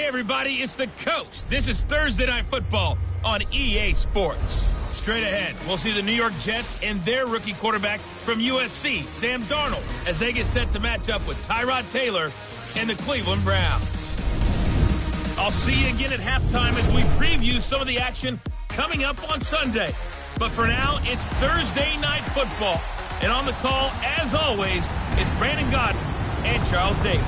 Hey, everybody, it's the coach. This is Thursday Night Football on EA Sports. Straight ahead, we'll see the New York Jets and their rookie quarterback from USC, Sam Darnold, as they get set to match up with Tyrod Taylor and the Cleveland Browns. I'll see you again at halftime as we preview some of the action coming up on Sunday. But for now, it's Thursday Night Football. And on the call, as always, it's Brandon Gaudin and Charles Davis.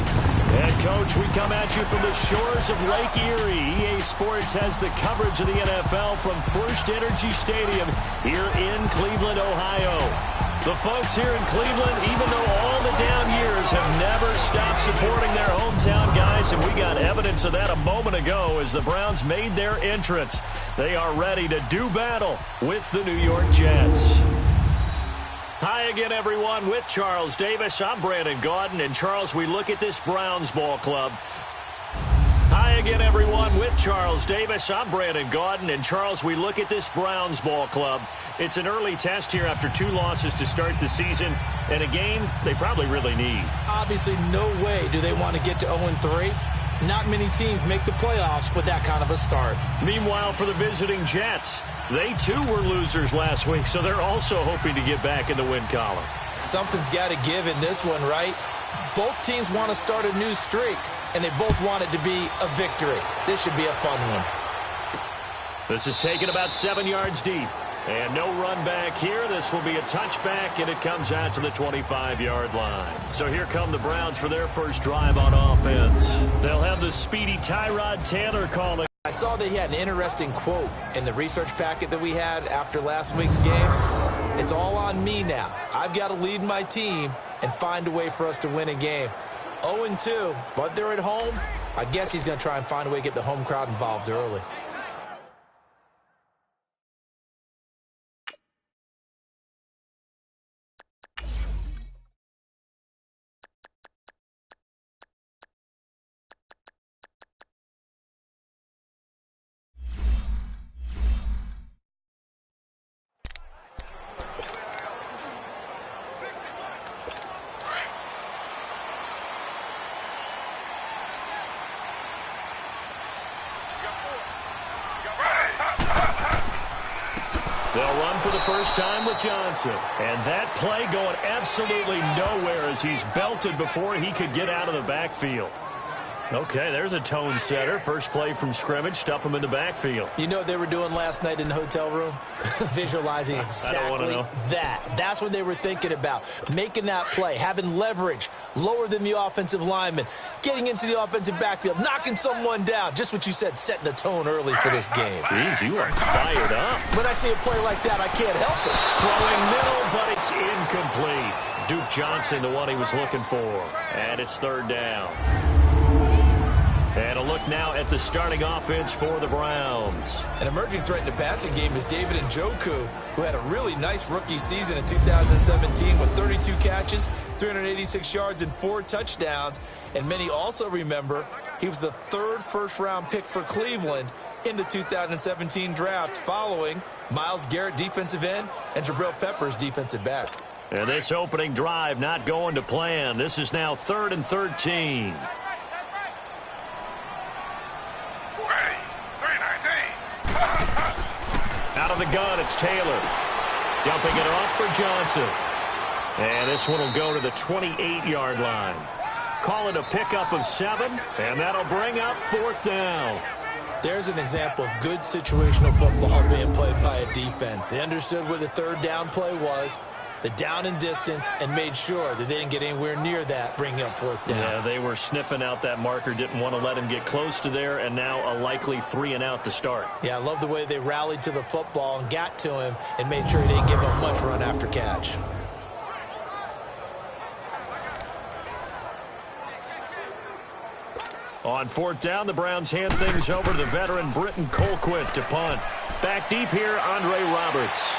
And, Coach, we come at you from the shores of Lake Erie. EA Sports has the coverage of the NFL from First Energy Stadium here in Cleveland, Ohio. The folks here in Cleveland, even though all the down years, have never stopped supporting their hometown guys, and we got evidence of that a moment ago as the Browns made their entrance. They are ready to do battle with the New York Jets. Hi again, everyone, with Charles Davis. I'm Brandon Gaudin, and Charles, we look at this Browns ball club. Hi again, everyone, with Charles Davis. I'm Brandon Gaudin, and Charles, we look at this Browns ball club. It's an early test here after 2 losses to start the season, and a game they probably really need. Obviously, no way do they want to get to 0-3. Not many teams make the playoffs with that kind of a start. Meanwhile, for the visiting Jets, they too were losers last week, so they're also hoping to get back in the win column. Something's got to give in this one, right? Both teams want to start a new streak, and they both want it to be a victory. This should be a fun one. This is taken about 7 yards deep. And no run back here. This will be a touchback, and it comes out to the 25-yard line. So here come the Browns for their first drive on offense. They'll have the speedy Tyrod Taylor calling. I saw that he had an interesting quote in the research packet that we had after last week's game. It's all on me now. I've got to lead my team and find a way for us to win a game. 0-2, but they're at home. I guess he's going to try and find a way to get the home crowd involved early. They'll run for the first time with Johnson. And that play going absolutely nowhere as he's belted before he could get out of the backfield. Okay, there's a tone setter. First play from scrimmage, stuff him in the backfield. You know what they were doing last night in the hotel room? Visualizing exactly that. That's what they were thinking about. Making that play, having leverage, lower than the offensive lineman, getting into the offensive backfield, knocking someone down. Just what you said, setting the tone early for this game. Jeez, you are fired up. When I see a play like that, I can't help it. Throwing middle, but it's incomplete. Duke Johnson, the one he was looking for. And it's third down. And a look now at the starting offense for the Browns. An emerging threat in the passing game is David Njoku, who had a really nice rookie season in 2017 with 32 catches, 386 yards, and 4 touchdowns. And many also remember he was the 3rd first-round pick for Cleveland in the 2017 draft, following Myles Garrett, defensive end, and Jabril Peppers, defensive back. And this opening drive not going to plan. This is now 3rd and 13. Out of the gun, it's Taylor. Dumping it off for Johnson. And this one will go to the 28-yard line. Call it a pickup of 7, and that'll bring up 4th down. There's an example of good situational football being played by a defense. They understood where the 3rd down play was, the down and distance, and made sure that they didn't get anywhere near that, bringing up 4th down. Yeah, they were sniffing out that marker, didn't want to let him get close to there, and now a likely 3-and-out to start. Yeah, I love the way they rallied to the football and got to him and made sure he didn't give him much run after catch. On 4th down, the Browns hand things over to the veteran Britton Colquitt to punt. Back deep here, Andre Roberts.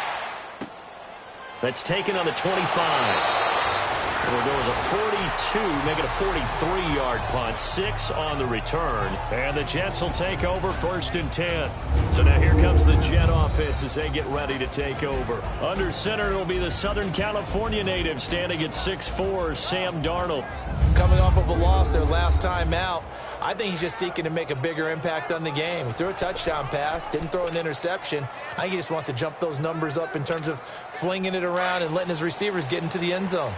That's taken on the 25. It'll go as a 42, make it a 43-yard punt, 6 on the return. And the Jets will take over 1st and 10. So now here comes the Jet offense as they get ready to take over. Under center, it'll be the Southern California native standing at 6'4", Sam Darnold. Coming off of a loss their last time out, I think he's just seeking to make a bigger impact on the game. He threw a touchdown pass, didn't throw an interception. I think he just wants to jump those numbers up in terms of flinging it around and letting his receivers get into the end zone.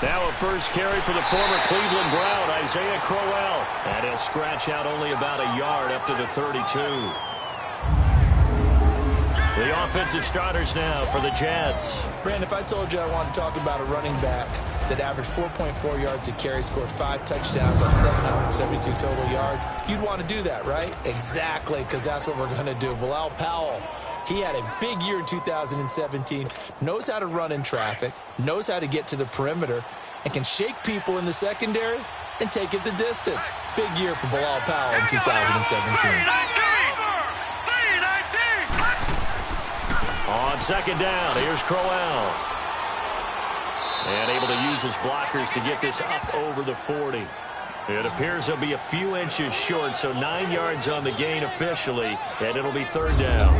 Now a first carry for the former Cleveland Brown, Isaiah Crowell. And he'll scratch out only about a yard up to the 32. The offensive starters now for the Jets. Brandon, if I told you I wanted to talk about a running back that averaged 4.4 yards a carry, scored 5 touchdowns on 772 total yards, you'd want to do that, right? Exactly, because that's what we're going to do. Bilal Powell. He had a big year in 2017, knows how to run in traffic, knows how to get to the perimeter, and can shake people in the secondary and take it the distance. Big year for Bilal Powell in 2017. On 2nd down, here's Crowell. And able to use his blockers to get this up over the 40. It appears he'll be a few inches short, so 9 yards on the gain officially, and it'll be 3rd down.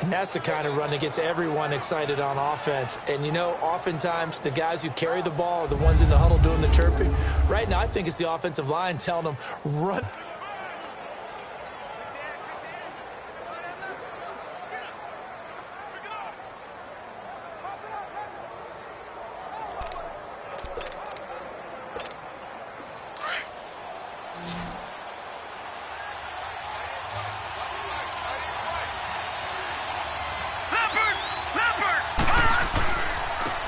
And that's the kind of run that gets everyone excited on offense. And, you know, oftentimes the guys who carry the ball are the ones in the huddle doing the chirping. Right now, I think it's the offensive line telling them, run.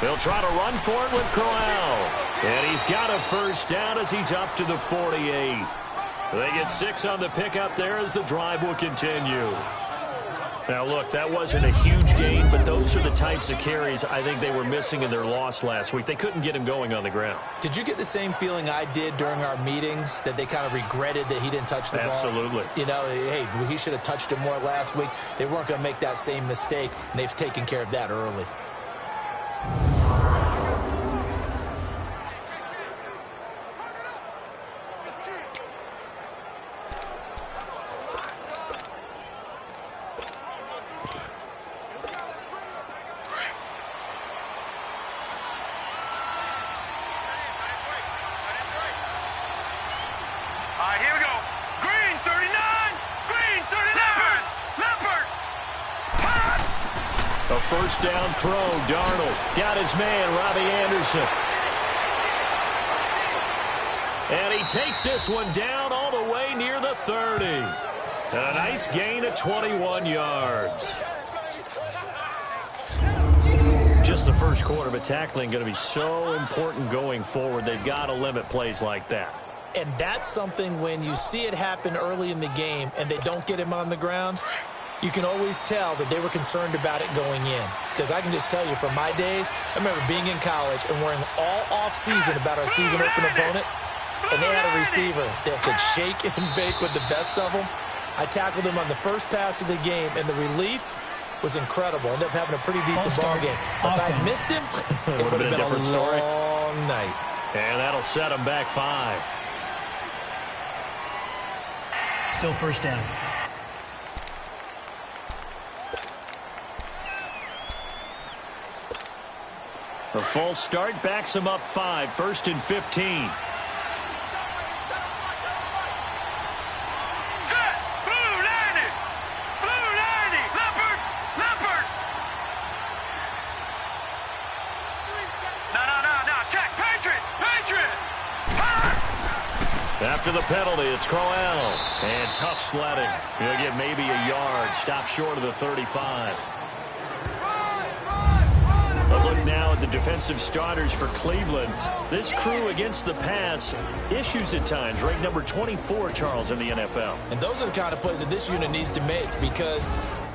They'll try to run for it with Crowell. And he's got a first down as he's up to the 48. They get 6 on the pickup there as the drive will continue. Now, look, that wasn't a huge gain, but those are the types of carries I think they were missing in their loss last week. They couldn't get him going on the ground. Did you get the same feeling I did during our meetings, that they kind of regretted that he didn't touch the ball? Absolutely. You know, hey, he should have touched it more last week. They weren't going to make that same mistake, and they've taken care of that early. First down throw, Darnold. Got his man, Robbie Anderson. And he takes this one down all the way near the 30. And a nice gain of 21 yards. Just the first quarter, but tackling going to be so important going forward. They've got to limit plays like that. And that's something when you see it happen early in the game and they don't get him on the ground, you can always tell that they were concerned about it going in. Because I can just tell you from my days, I remember being in college and worrying all off-season about our season open opponent, and they had a receiver that could shake and bake with the best of them. I tackled him on the first pass of the game, and the relief was incredible. Ended up having a pretty decent ball game. But if I missed him, it would have been a different story. Long night. And that'll set him back 5. Still first down. A false start backs him up 5, 1st and 15. Set! Blue 90! Blue 90! Leopard! Leopard! No. Check! Patriot! Patriot! After the penalty, it's Crowell. And tough sledding. He'll get maybe a yard. Stop short of the 35. But look now at the defensive starters for Cleveland. This crew against the pass, issues at times. Ranked number 24, Charles, in the NFL. And those are the kind of plays that this unit needs to make, because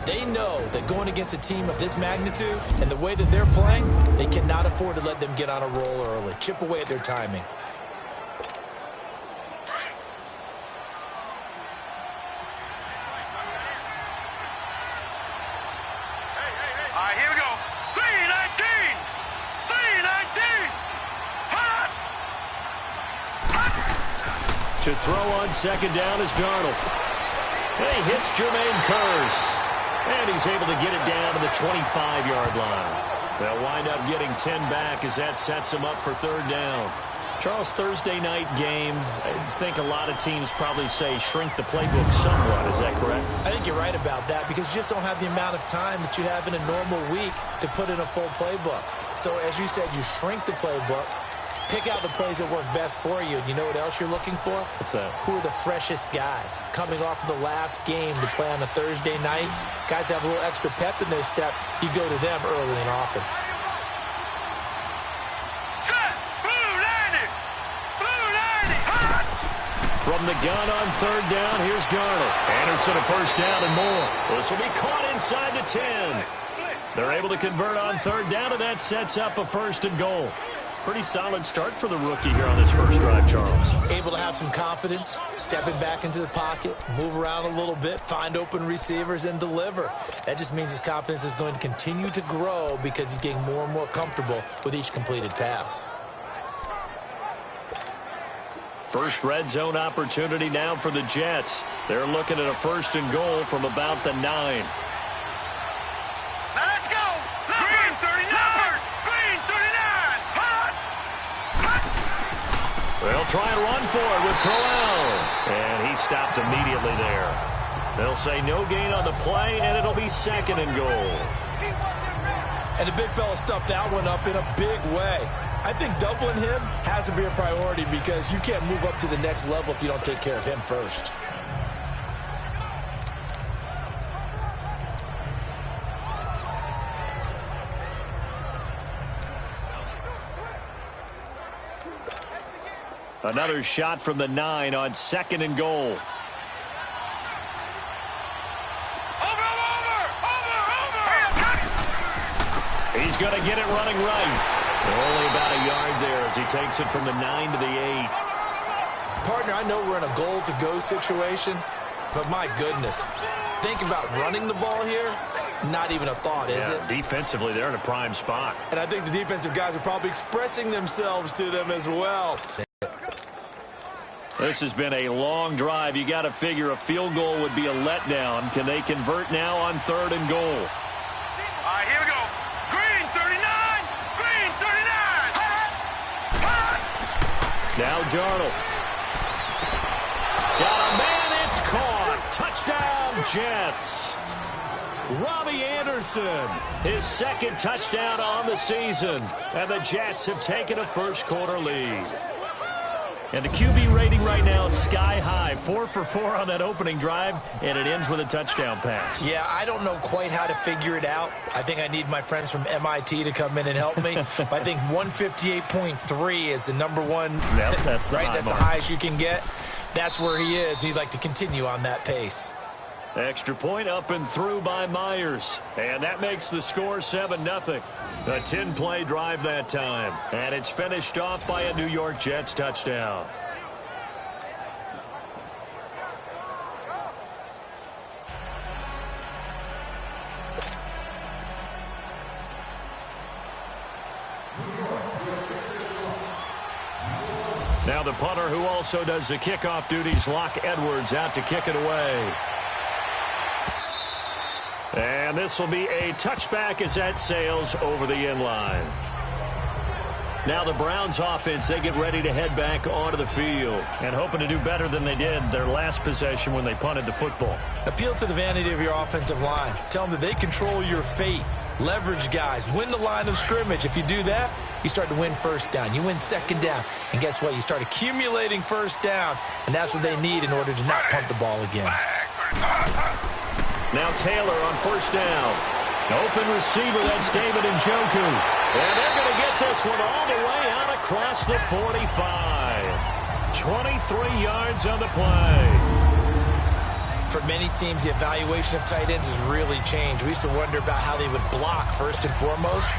they know that going against a team of this magnitude and the way that they're playing, they cannot afford to let them get on a roll early. Chip away at their timing. To throw on second down is Darnold. And he hits Jermaine Kearse. And he's able to get it down to the 25-yard line. They'll wind up getting 10 back as that sets him up for third down. Charles, Thursday night game, I think a lot of teams probably say shrink the playbook somewhat. Is that correct? I think you're right about that because you just don't have the amount of time that you have in a normal week to put in a full playbook. So as you said, you shrink the playbook, pick out the plays that work best for you. You know what else you're looking for? What's that? Who are the freshest guys coming off of the last game to play on a Thursday night? Guys have a little extra pep in their step. You go to them early and often. From the gun on third down, here's Darnold. Anderson a first down and more. This will be caught inside the 10. They're able to convert on third down, and that sets up a first and goal. Pretty solid start for the rookie here on this first drive, Charles. Able to have some confidence, stepping back into the pocket, move around a little bit, find open receivers, and deliver. That just means his confidence is going to continue to grow because he's getting more and more comfortable with each completed pass. First red zone opportunity now for the Jets. They're looking at a first and goal from about the 9. Now let's go. Green 39. Green 39. Hot. They'll try and run for it with Crowell. And he stopped immediately there. They'll say no gain on the play, and it'll be second and goal. And the big fella stuffed that one up in a big way. I think doubling him has to be a priority because you can't move up to the next level if you don't take care of him first. Another shot from the 9 on second and goal. He's going to get it running right. Only about a yard there as he takes it from the 9 to the 8. Partner, I know we're in a goal-to-go situation, but my goodness, think about running the ball here. Not even a thought, is it? Defensively, they're in a prime spot. And I think the defensive guys are probably expressing themselves to them as well. This has been a long drive. You got to figure a field goal would be a letdown. Can they convert now on third and goal? All right, here we go. Green 39. Green 39. Hot. Now Darnold. Got a man. It's caught. Touchdown, Jets. Robbie Anderson, his second touchdown on the season. And the Jets have taken a first quarter lead. And the QB rating right now is sky high. 4 for 4 on that opening drive, and it ends with a touchdown pass. Yeah, I don't know quite how to figure it out. I think I need my friends from MIT to come in and help me. But I think 158.3 is the number one. Yep, that's the right. high That's mark. the highest you can get. That's where he is. He'd like to continue on that pace. Extra point up and through by Myers. And that makes the score 7-0. A 10-play drive that time. And it's finished off by a New York Jets touchdown. Now the punter who also does the kickoff duties, Locke Edwards, out to kick it away. And this will be a touchback as that sails over the end line. Now the Browns offense, they get ready to head back onto the field and hoping to do better than they did their last possession when they punted the football. Appeal to the vanity of your offensive line. Tell them that they control your fate. Leverage guys. Win the line of scrimmage. If you do that, you start to win first down. You win second down. And guess what? You start accumulating first downs. And that's what they need in order to not punt the ball again. Now Taylor on first down. Open receiver, that's David Njoku. And they're going to get this one all the way out across the 45. 23 yards on the play. For many teams, the evaluation of tight ends has really changed. We used to wonder about how they would block first and foremost.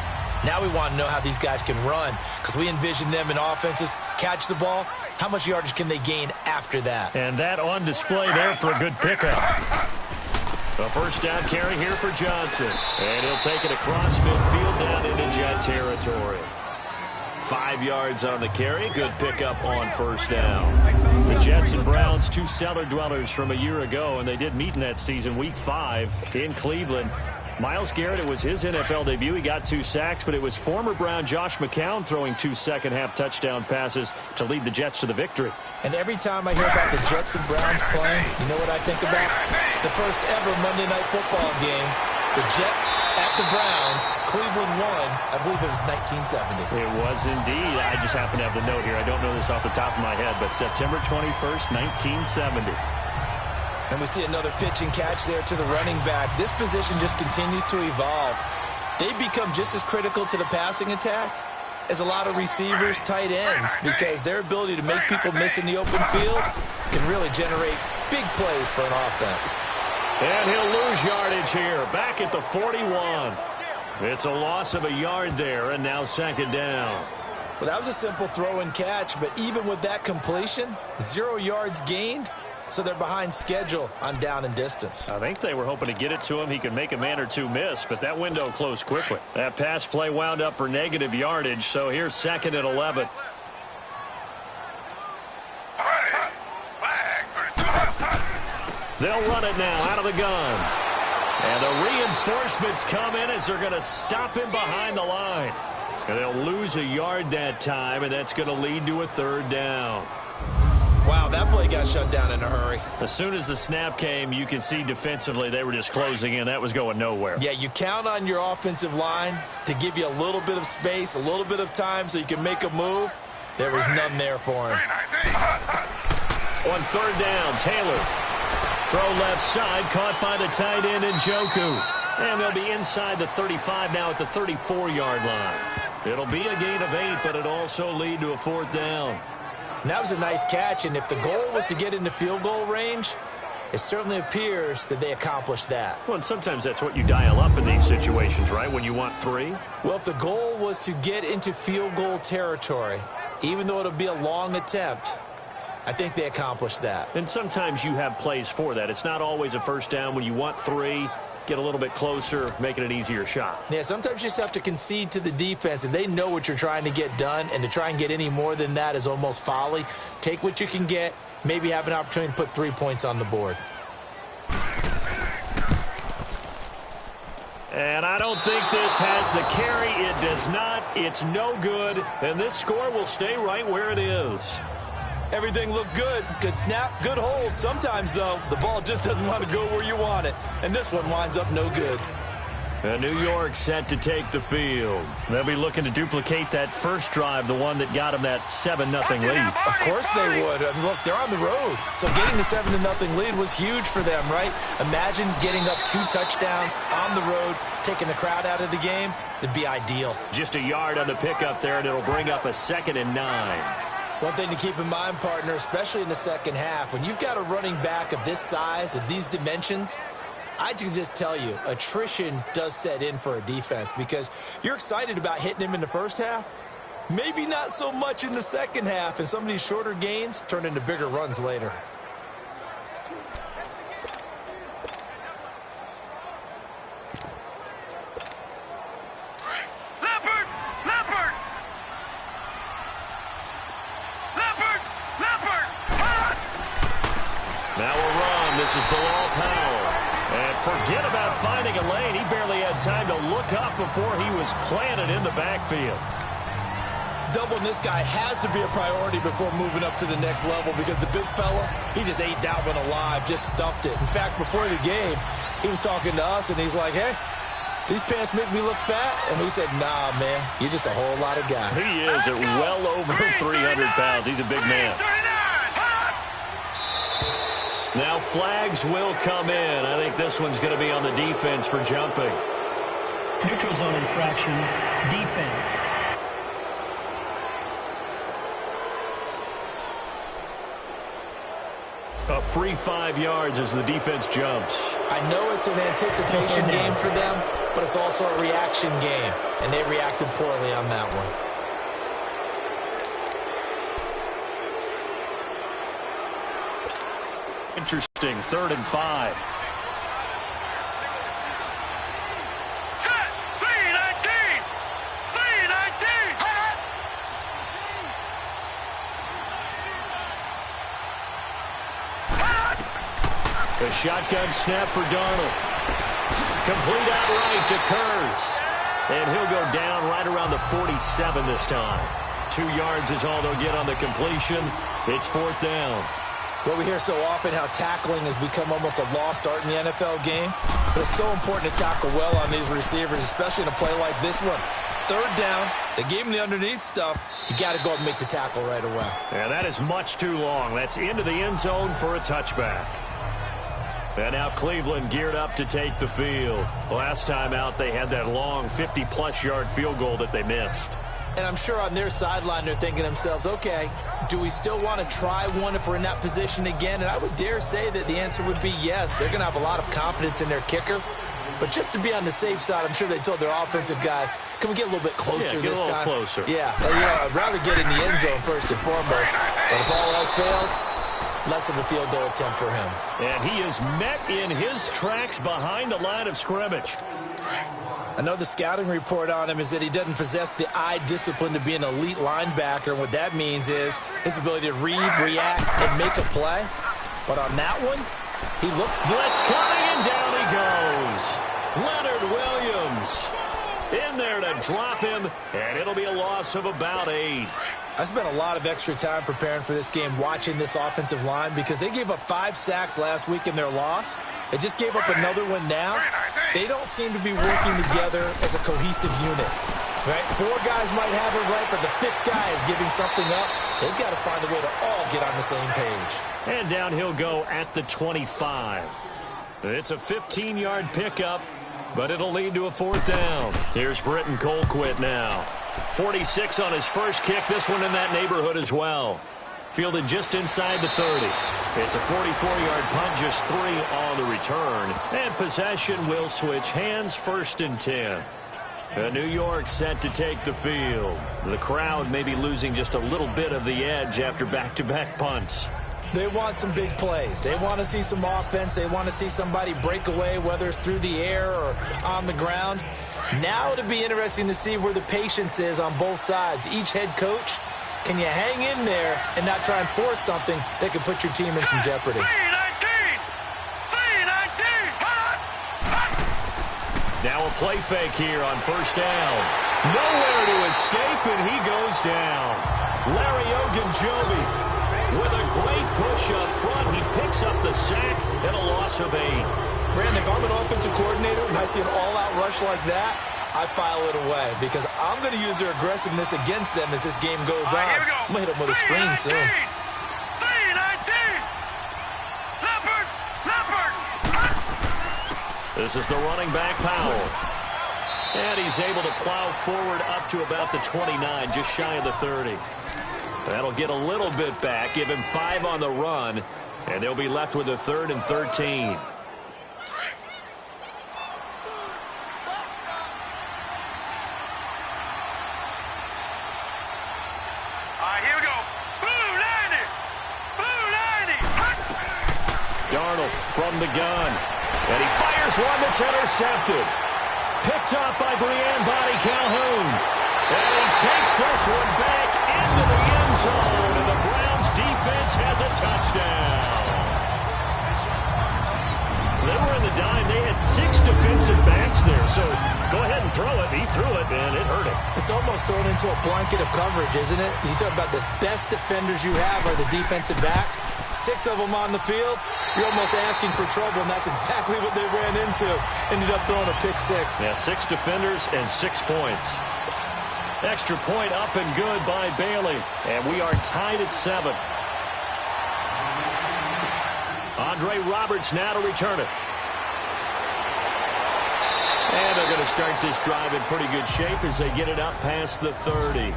Now we want to know how these guys can run because we envision them in offenses catch the ball. How much yardage can they gain after that? And that on display there for a good pickup. A first down carry here for Johnson. And he'll take it across midfield down into Jet territory. 5 yards on the carry. Good pickup on first down. The Jets and Browns, two cellar dwellers from a year ago, and they did meet in that season, Week 5 in Cleveland. Myles Garrett, it was his NFL debut. He got 2 sacks, but it was former Brown Josh McCown throwing 2 second-half touchdown passes to lead the Jets to the victory. And every time I hear about the Jets and Browns playing, you know what I think about? The first ever Monday Night Football game. The Jets at the Browns. Cleveland won. I believe it was 1970. It was indeed. I just happen to have the note here. I don't know this off the top of my head, but September 21st, 1970. And we see another pitch and catch there to the running back. This position just continues to evolve. They become just as critical to the passing attack as a lot of receivers, tight ends, because their ability to make people miss in the open field can really generate big plays for an offense. And he'll lose yardage here, back at the 41. It's a loss of a yard there, and now second down. Well, that was a simple throw and catch, but even with that completion, 0 yards gained, so they're behind schedule on down and distance. I think they were hoping to get it to him. He could make a man or two miss, but that window closed quickly. That pass play wound up for negative yardage, so here's second and 11. They'll run it now out of the gun. And the reinforcements come in as they're going to stop him behind the line. And they'll lose a yard that time, and that's going to lead to a third down. Wow, that play got shut down in a hurry. As soon as the snap came, you can see defensively they were just closing in. That was going nowhere. Yeah, you count on your offensive line to give you a little bit of space, a little bit of time so you can make a move. There was none there for him. On third down, Taylor. Throw left side, caught by the tight end Njoku. And they'll be inside the 35 now at the 34-yard line. It'll be a gain of 8, but it'll also lead to a fourth down. And that was a nice catch, and if the goal was to get into field goal range, it certainly appears that they accomplished that. Well, and sometimes that's what you dial up in these situations, right, when you want 3? Well, if the goal was to get into field goal territory, even though it'll be a long attempt, I think they accomplished that. And sometimes you have plays for that. It's not always a first down. When you want 3, get a little bit closer, make it an easier shot. Yeah, sometimes you just have to concede to the defense, and they know what you're trying to get done, and to try and get any more than that is almost folly. Take what you can get, maybe have an opportunity to put 3 points on the board. And I don't think this has the carry. It does not. It's no good, and this score will stay right where it is. Everything looked good. Good snap, good hold. Sometimes, though, the ball just doesn't want to go where you want it. And this one winds up no good. And New York set to take the field. They'll be looking to duplicate that first drive, the one that got them that 7-0 lead. Of course they would. And look, they're on the road. So getting the 7-0 lead was huge for them, right? Imagine getting up 2 touchdowns on the road, taking the crowd out of the game. It'd be ideal. Just a yard on the pickup there, and it'll bring up a 2nd and 9. One thing to keep in mind, partner, especially in the second half, when you've got a running back of this size, of these dimensions, I can just tell you, attrition does set in for a defense because you're excited about hitting him in the first half. Maybe not so much in the second half, and some of these shorter gains turn into bigger runs later. Now a run. This is Bilal Powell. And forget about finding a lane. He barely had time to look up before he was planted in the backfield. Doubling this guy has to be a priority before moving up to the next level because the big fella, he just ate that one alive, just stuffed it. In fact, before the game, he was talking to us, and he's like, hey, these pants make me look fat? And we said, nah, man, you're just a whole lot of guy. He is at well over 300 pounds. He's a big man. Now flags will come in. I think this one's going to be on the defense for jumping. Neutral zone infraction, defense. A free 5 yards as the defense jumps. I know it's an anticipation game for them, but it's also a reaction game, and they reacted poorly on that one. Interesting, 3rd and 5. Set, 319! 319! The shotgun snap for Darnold. Complete outright to Kurz. And he'll go down right around the 47 this time. 2 yards is all they'll get on the completion. It's 4th down. Well, we hear so often how tackling has become almost a lost art in the NFL game. But it's so important to tackle well on these receivers, especially in a play like this one. 3rd down, they gave him the underneath stuff. You got to go and make the tackle right away. Yeah, that is much too long. That's into the end zone for a touchback. And now Cleveland geared up to take the field. Last time out, they had that long 50-plus yard field goal that they missed. And I'm sure on their sideline they're thinking to themselves, okay, do we still want to try one if we're in that position again? And I would dare say that the answer would be yes. They're going to have a lot of confidence in their kicker. But just to be on the safe side, I'm sure they told their offensive guys, can we get a little bit closer this time? Closer. Yeah, I'd rather get in the end zone first and foremost. But if all else fails, less of a field goal attempt for him. And he is met in his tracks behind the line of scrimmage. I know the scouting report on him is that he doesn't possess the eye discipline to be an elite linebacker. And what that means is his ability to read, react, and make a play. But on that one, he looked... Blitz coming, and down he goes. Leonard Williams in there to drop him, and it'll be a loss of about 8. I spent a lot of extra time preparing for this game watching this offensive line because they gave up 5 sacks last week in their loss. They just gave up another one now. They don't seem to be working together as a cohesive unit. Right? 4 guys might have it right, but the 5th guy is giving something up. They've got to find a way to all get on the same page. And down he'll go at the 25. It's a 15-yard pickup, but it'll lead to a 4th down. Here's Britton Colquitt now. 46 on his first kick. This one in that neighborhood as well. Fielded just inside the 30. It's a 44-yard punt, just 3 on the return. And possession will switch hands, 1st and 10. New York set to take the field. The crowd may be losing just a little bit of the edge after back-to-back punts. They want some big plays. They want to see some offense. They want to see somebody break away, whether it's through the air or on the ground. Now it'll be interesting to see where the patience is on both sides. Each head coach, can you hang in there and not try and force something that could put your team in some jeopardy? Now a play fake here on 1st down. Nowhere to escape, and he goes down. Larry Ogunjobi with a great push up front. He picks up the sack and a loss of 8. Brandon, if I'm an offensive coordinator and I see an all-out rush like that, I file it away because I'm going to use their aggressiveness against them as this game goes on. I'm going to hit them with a screen soon. This is the running back, Powell. And he's able to plow forward up to about the 29, just shy of the 30. That'll get a little bit back, give him 5 on the run, and they'll be left with a 3rd and 13. Darnold from the gun. And he fires one that's intercepted. Picked up by Brian Body Calhoun. And he takes this one back into the end zone. And the Browns defense has a touchdown. They were in the dime. They had 6 defensive backs there. So go ahead and throw it. He threw it, and it hurt him. It's almost thrown into a blanket of coverage, isn't it? You talk about the best defenders you have are the defensive backs. 6 of them on the field. You're almost asking for trouble, and that's exactly what they ran into. Ended up throwing a pick 6. Yeah, 6 defenders and 6 points. Extra point up and good by Bailey. And we are tied at 7. Andre Roberts now to return it. And they're going to start this drive in pretty good shape as they get it up past the 30.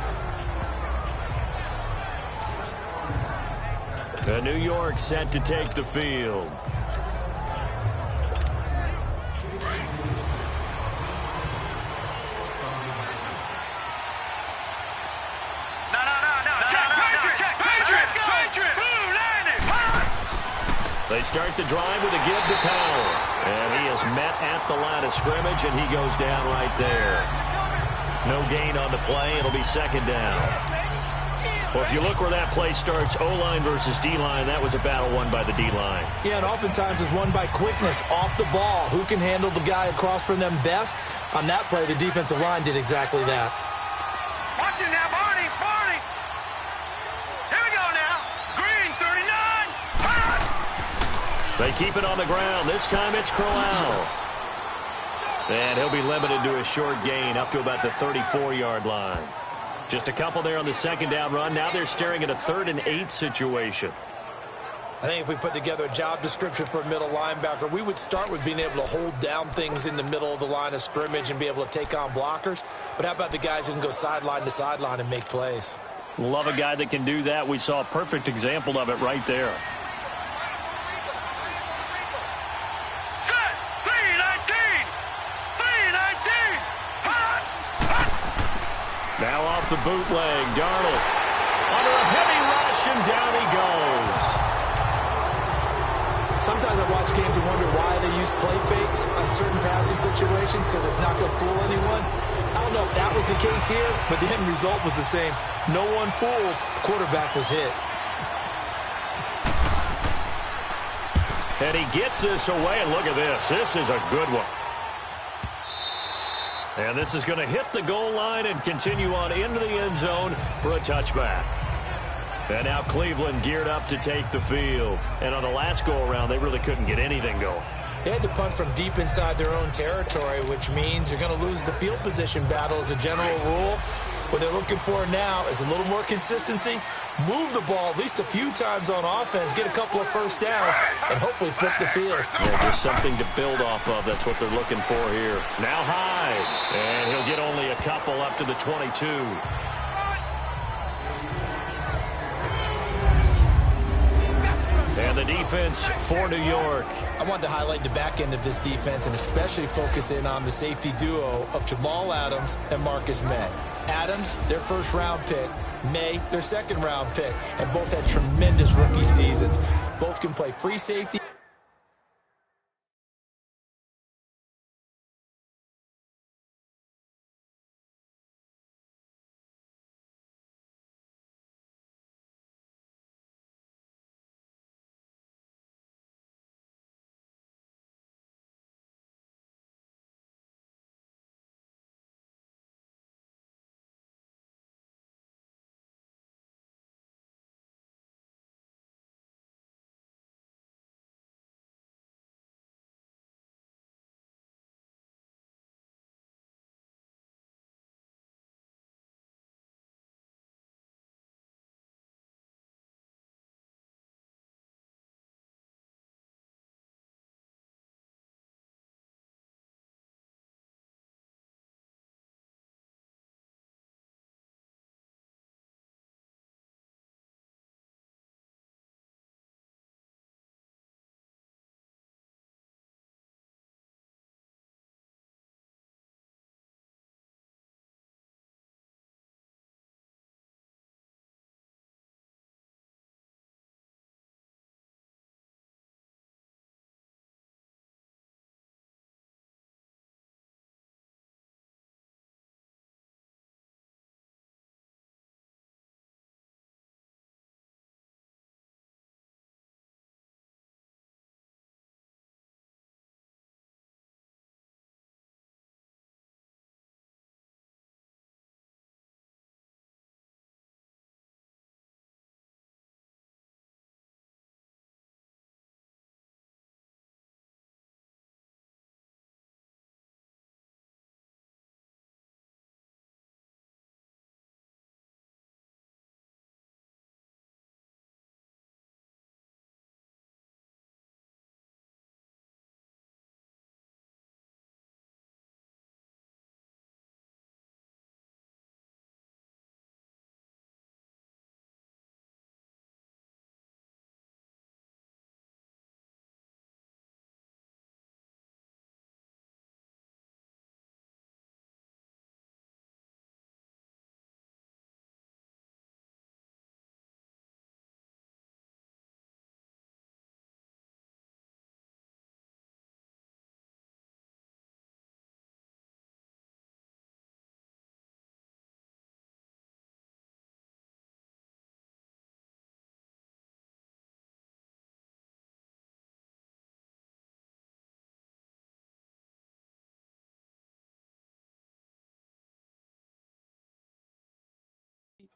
New York set to take the field. They start the drive with a give to Powell. And he is met at the line of scrimmage, and he goes down right there. No gain on the play. It'll be 2nd down. Well, if you look where that play starts, O-line versus D-line, that was a battle won by the D-line. Yeah, and oftentimes it's won by quickness, off the ball. Who can handle the guy across from them best? On that play, the defensive line did exactly that. Watch it now, Barney. Barney. Here we go now. Green, 39. Hot. They keep it on the ground. This time it's Crowell. And he'll be limited to a short gain up to about the 34-yard line. Just a couple there on the second down run. Now they're staring at a 3rd and 8 situation. I think if we put together a job description for a middle linebacker, we would start with being able to hold down things in the middle of the line of scrimmage and be able to take on blockers. But how about the guys who can go sideline to sideline and make plays? Love a guy that can do that. We saw a perfect example of it right there. Set. 319. 319. Hot. Hot. Now off the bootleg, Darnold. Under a heavy rush, and down he goes. Sometimes I watch games and wonder why they use play fakes on certain passing situations because it's not going to fool anyone. I don't know if that was the case here, but the end result was the same. No one fooled. The quarterback was hit. And he gets this away, and look at this. This is a good one. And this is going to hit the goal line and continue on into the end zone for a touchback. And now Cleveland geared up to take the field. And on the last go-around, they really couldn't get anything going. They had to punt from deep inside their own territory, which means you're going to lose the field position battle as a general rule. What they're looking for now is a little more consistency, move the ball at least a few times on offense, get a couple of first downs, and hopefully flip the field. Yeah, just something to build off of. That's what they're looking for here. Now Hyde, and he'll get only a couple up to the 22. And the defense for New York. I wanted to highlight the back end of this defense and especially focus in on the safety duo of Jamal Adams and Marcus May. Adams, their first-round pick. May, their second-round pick. And both had tremendous rookie seasons. Both can play free safety.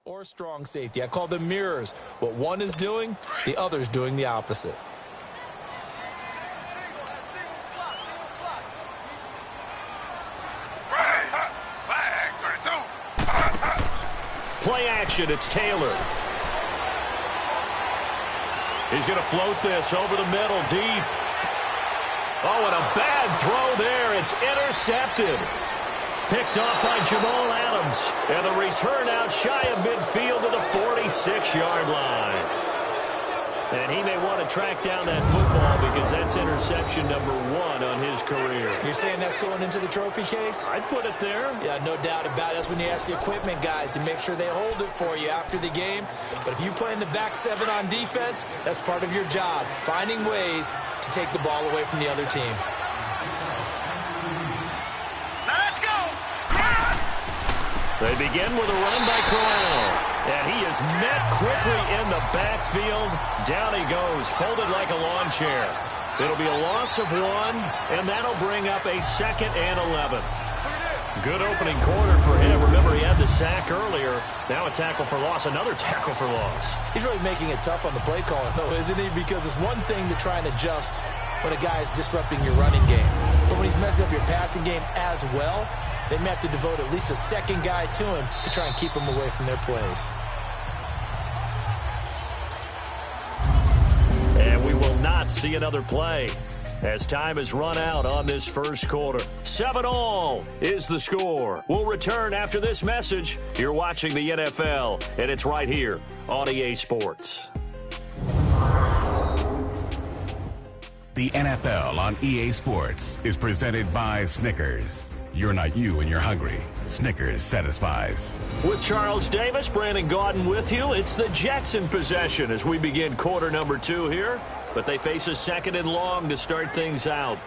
or strong safety. I call them mirrors. What one is doing, the other is doing the opposite. Play action, it's Taylor. He's going to float this over the middle, deep. Oh, and a bad throw there. It's intercepted. Picked off by Jamal Adams. And the return out shy of midfield to the 46-yard line. And he may want to track down that football because that's interception number 1 on his career. You're saying that's going into the trophy case? I'd put it there. Yeah, no doubt about it. That's when you ask the equipment guys to make sure they hold it for you after the game. But if you play in the back 7 on defense, that's part of your job, finding ways to take the ball away from the other team. Now let's go. They begin with a run by Corral. And he is met quickly in the backfield. Down he goes, folded like a lawn chair. It'll be a loss of 1, and that'll bring up a 2nd and 11. Good opening quarter for him. Remember, he had the sack earlier. Now a tackle for loss, another tackle for loss. He's really making it tough on the play caller, though, isn't he? Because it's one thing to try and adjust when a guy is disrupting your running game. But when he's messing up your passing game as well, they may have to devote at least a second guy to him to try and keep him away from their plays. And we will not see another play as time has run out on this first quarter. 7-all is the score. We'll return after this message. You're watching the NFL, and it's right here on EA Sports. The NFL on EA Sports is presented by Snickers. You're not you when you're hungry. Snickers satisfies. With Charles Davis, Brandon Gaudin with you. It's the Jets in possession as we begin quarter number 2 here. But they face a 2nd and long to start things out.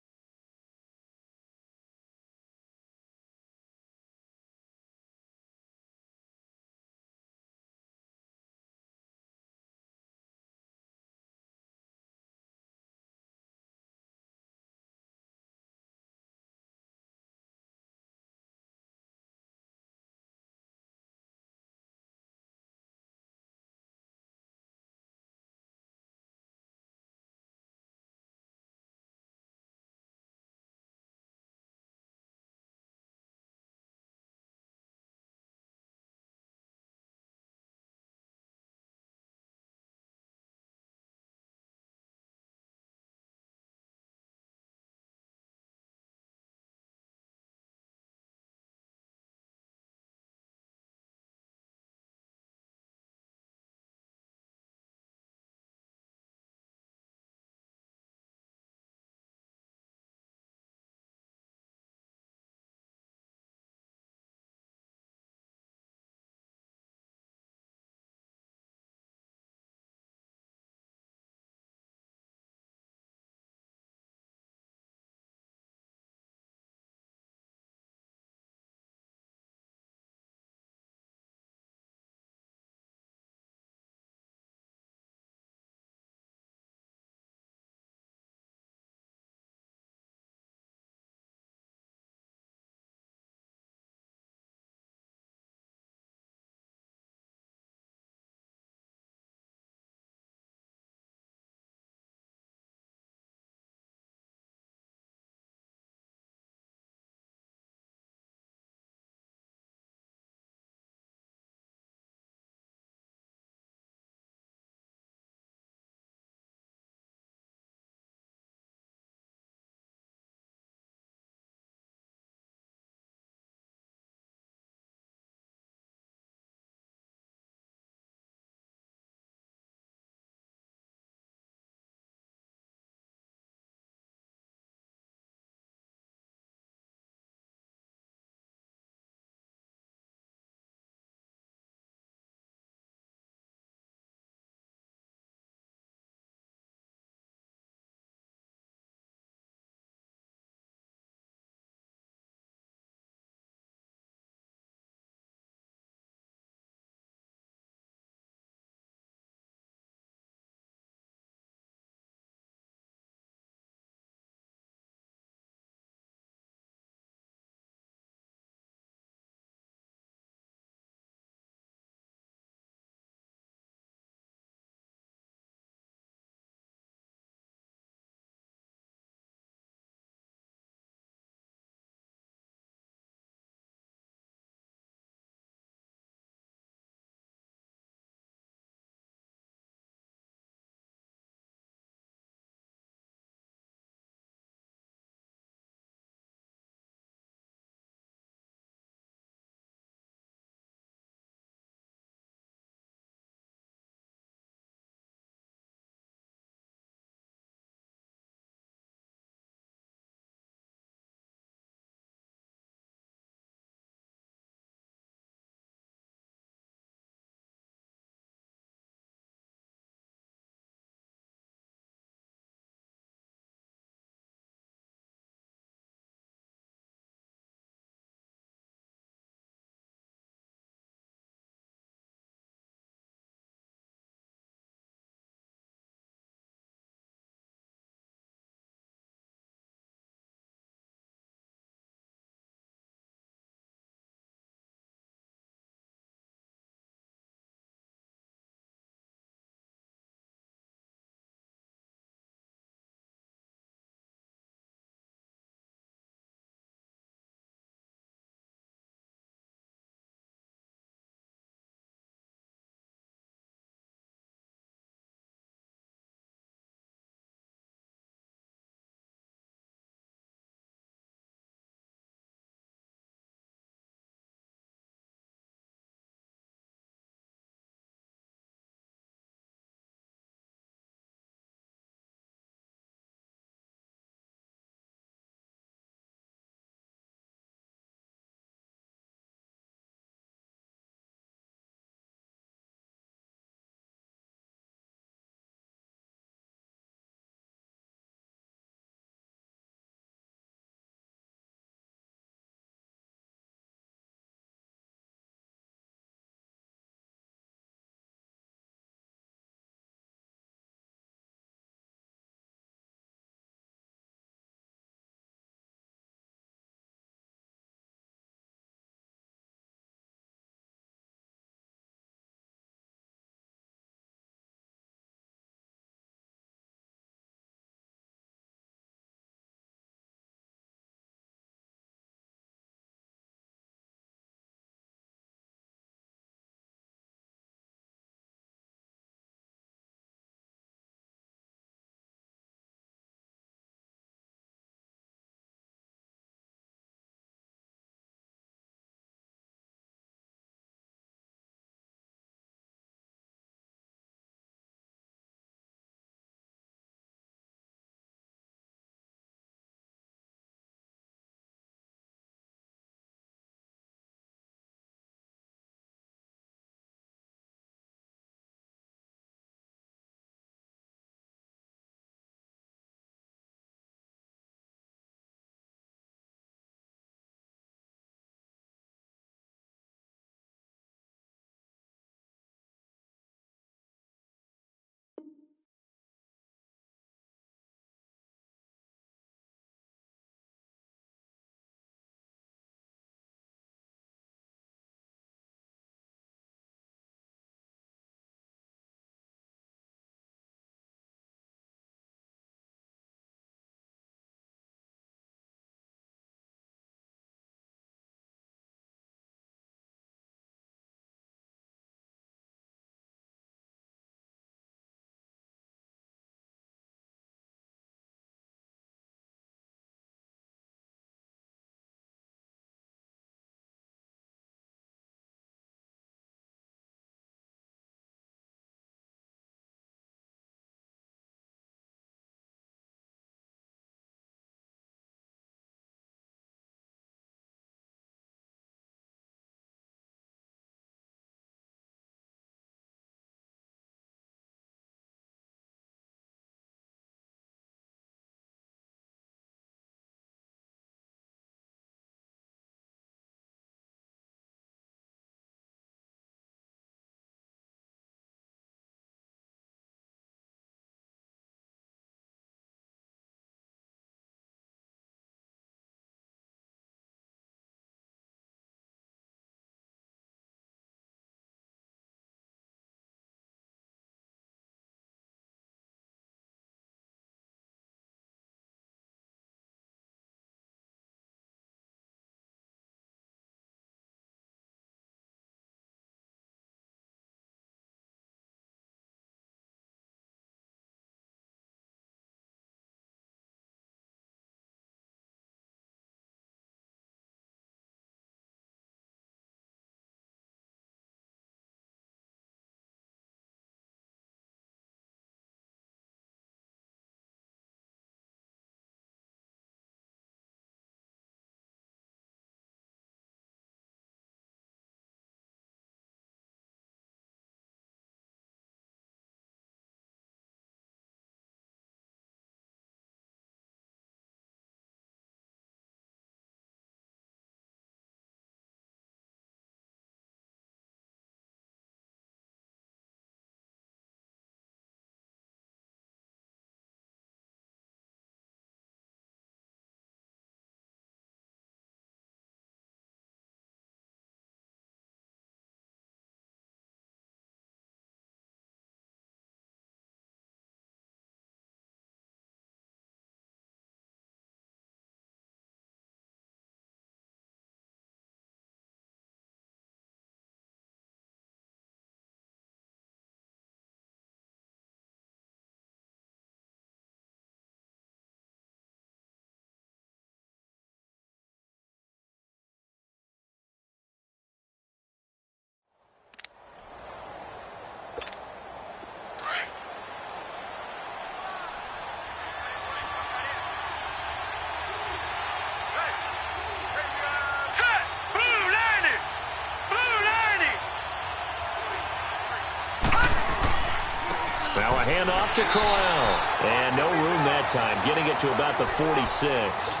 Handoff to Crowell. And no room that time, getting it to about the 46.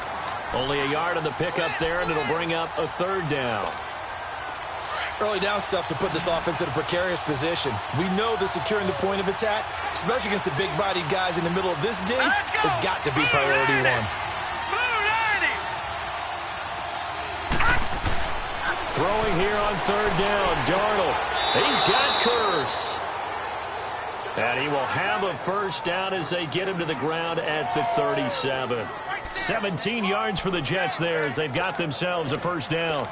Only a yard on the pickup there, and it'll bring up a third down. Early down stuffs will put this offense in a precarious position. We know that securing the point of attack, especially against the big-bodied guys in the middle of this D, has got to be priority one. Throwing here on third down, Darnold. He's got Curse. And he will have a first down as they get him to the ground at the 37. 17 yards for the Jets there as they've got themselves a first down.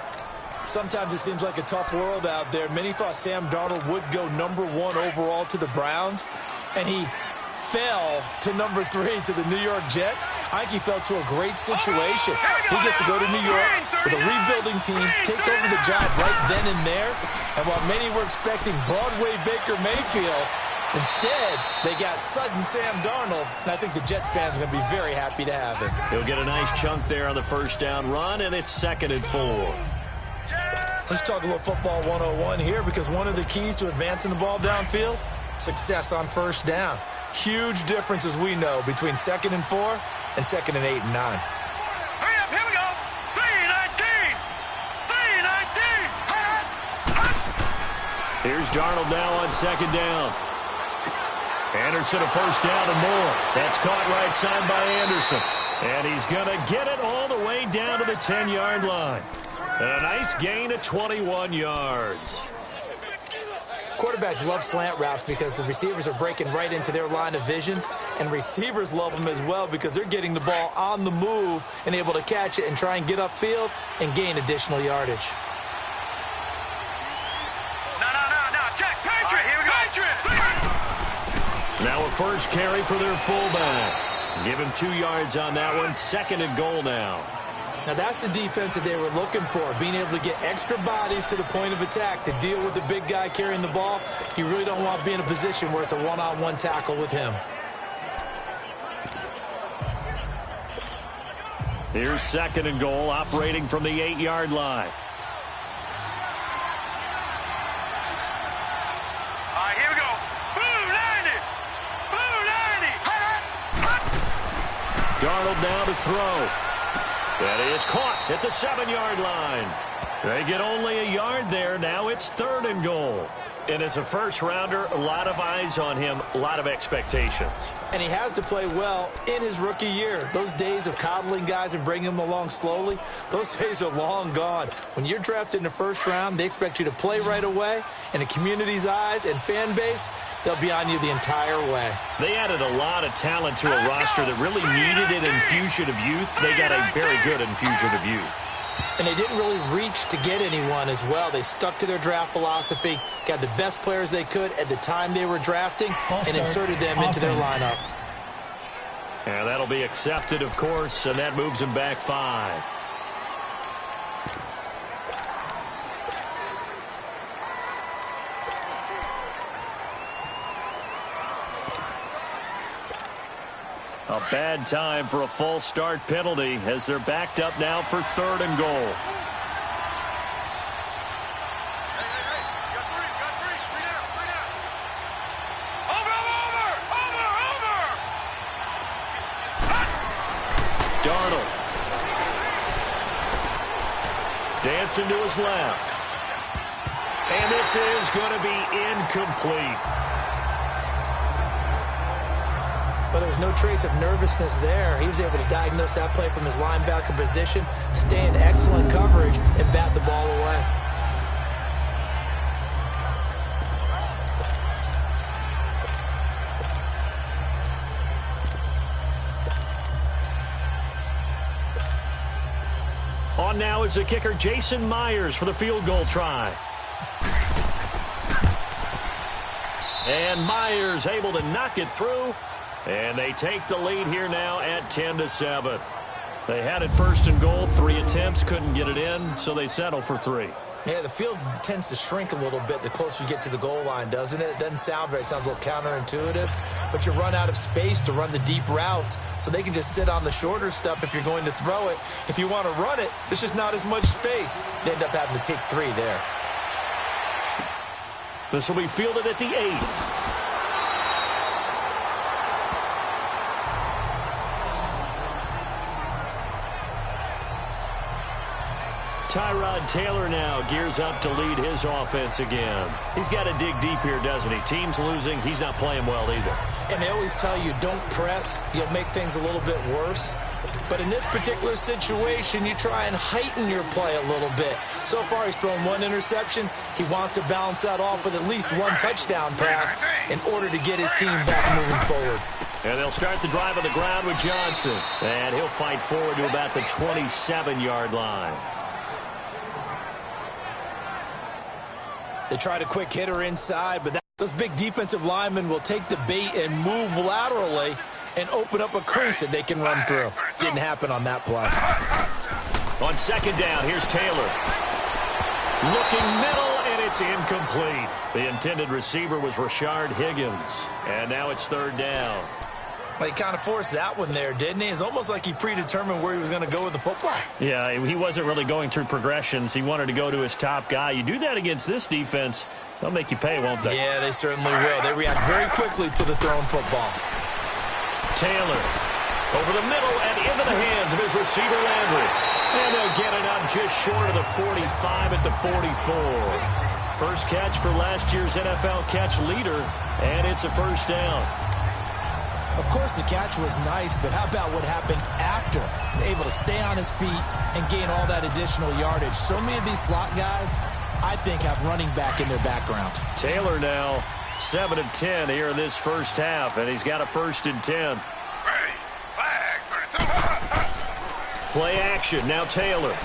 Sometimes it seems like a tough world out there. Many thought Sam Darnold would go #1 overall to the Browns, and he fell to #3 to the New York Jets. I think he fell to a great situation. He gets to go to New York with a rebuilding team, take over the job right then and there. And while many were expecting Broadway Baker Mayfield, instead, they got sudden Sam Darnold, and I think the Jets fans are going to be very happy to have him. He'll get a nice chunk there on the first down run, and it's 2nd and 4. Let's talk a little football 101 here, because one of the keys to advancing the ball downfield, success on first down. Huge difference, as we know, between 2nd and 4 and 2nd and 8 and 9. Hurry up, here we go. 3-19. 3-19. Here's Darnold now on 2nd down. Anderson a first down and more. That's caught right side by Anderson. And he's going to get it all the way down to the 10-yard line. And a nice gain of 21 yards. Quarterbacks love slant routes because the receivers are breaking right into their line of vision, and receivers love them as well because they're getting the ball on the move and able to catch it and try and get upfield and gain additional yardage. No, check, Patriot, here we go. Patriot. Now a first carry for their fullback. Give him 2 yards on that one. 2nd and goal now. Now that's the defense that they were looking for, being able to get extra bodies to the point of attack to deal with the big guy carrying the ball. You really don't want to be in a position where it's a one-on-one tackle with him. Here's 2nd and goal, operating from the 8-yard line. All right, here we go. Blue 90. Darnold now to throw. That is caught at the 7-yard line. They get only a yard there. Now it's 3rd and goal. And as a first-rounder, a lot of eyes on him, a lot of expectations. And he has to play well in his rookie year. Those days of coddling guys and bringing them along slowly, those days are long gone. When you're drafted in the first round, they expect you to play right away. And the community's eyes and fan base, they'll be on you the entire way. They added a lot of talent to a roster that really needed an infusion of youth. They got a very good infusion of youth. And they didn't really reach to get anyone as well. They stuck to their draft philosophy, got the best players they could at the time they were drafting, and inserted them into their lineup. And that'll be accepted, of course, and that moves them back 5. A bad time for a false start penalty as they're backed up now for 3rd and goal. Hey, got three down. Over. Darnold. Dancing to his left. And this is going to be incomplete. But there was no trace of nervousness there. He was able to diagnose that play from his linebacker position, stay in excellent coverage, and bat the ball away. On now is the kicker, Jason Myers, for the field goal try. And Myers able to knock it through. And they take the lead here now at 10-7. They had it 1st and goal, 3 attempts, couldn't get it in, so they settle for 3. Yeah, the field tends to shrink a little bit the closer you get to the goal line, doesn't it? It doesn't sound right. It sounds a little counterintuitive. But you run out of space to run the deep routes, so they can just sit on the shorter stuff if you're going to throw it. If you want to run it, there's just not as much space. You end up having to take 3 there. This will be fielded at the 8. Tyrod Taylor now gears up to lead his offense again. He's got to dig deep here, doesn't he? Team's losing. He's not playing well either. And they always tell you, don't press. You'll make things a little bit worse. But in this particular situation, you try and heighten your play a little bit. So far, he's thrown one interception. He wants to balance that off with at least one touchdown pass in order to get his team back moving forward. And they'll start the drive on the ground with Johnson. And he'll fight forward to about the 27-yard line. They tried a quick hitter inside, but those big defensive linemen will take the bait and move laterally and open up a crease that they can run through. Didn't happen on that play. On second down, here's Taylor. Looking middle, and it's incomplete. The intended receiver was Rashard Higgins. And now it's third down. He kind of forced that one there, didn't he? It's almost like he predetermined where he was going to go with the football. Yeah, he wasn't really going through progressions. He wanted to go to his top guy. You do that against this defense, they'll make you pay, won't they? Yeah, they certainly will. They react very quickly to the thrown football. Taylor over the middle and into the hands of his receiver Landry. And they'll get it up just short of the 45 at the 44. First catch for last year's NFL catch leader, and it's a first down. Of course, the catch was nice, but how about what happened after? Able to stay on his feet and gain all that additional yardage. So many of these slot guys, I think, have running back in their background. Taylor now 7 of 10 here in this first half, and he's got a 1st and 10. Play action. Now Taylor.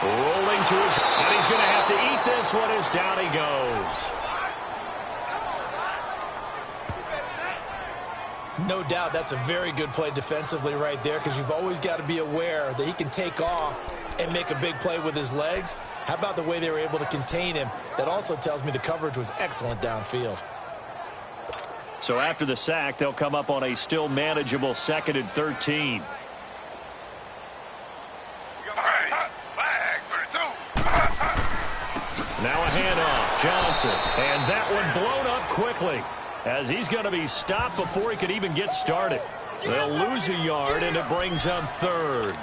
Rolling to his... And he's going to have to eat this one as down he goes. No doubt that's a very good play defensively right there, because you've always got to be aware that he can take off and make a big play with his legs. How about the way they were able to contain him? That also tells me the coverage was excellent downfield. So after the sack, they'll come up on a still manageable 2nd and 13. Now a handoff. Johnson. And that one blown up quickly, as he's going to be stopped before he could even get started. They'll lose a yard, and it brings up 3rd.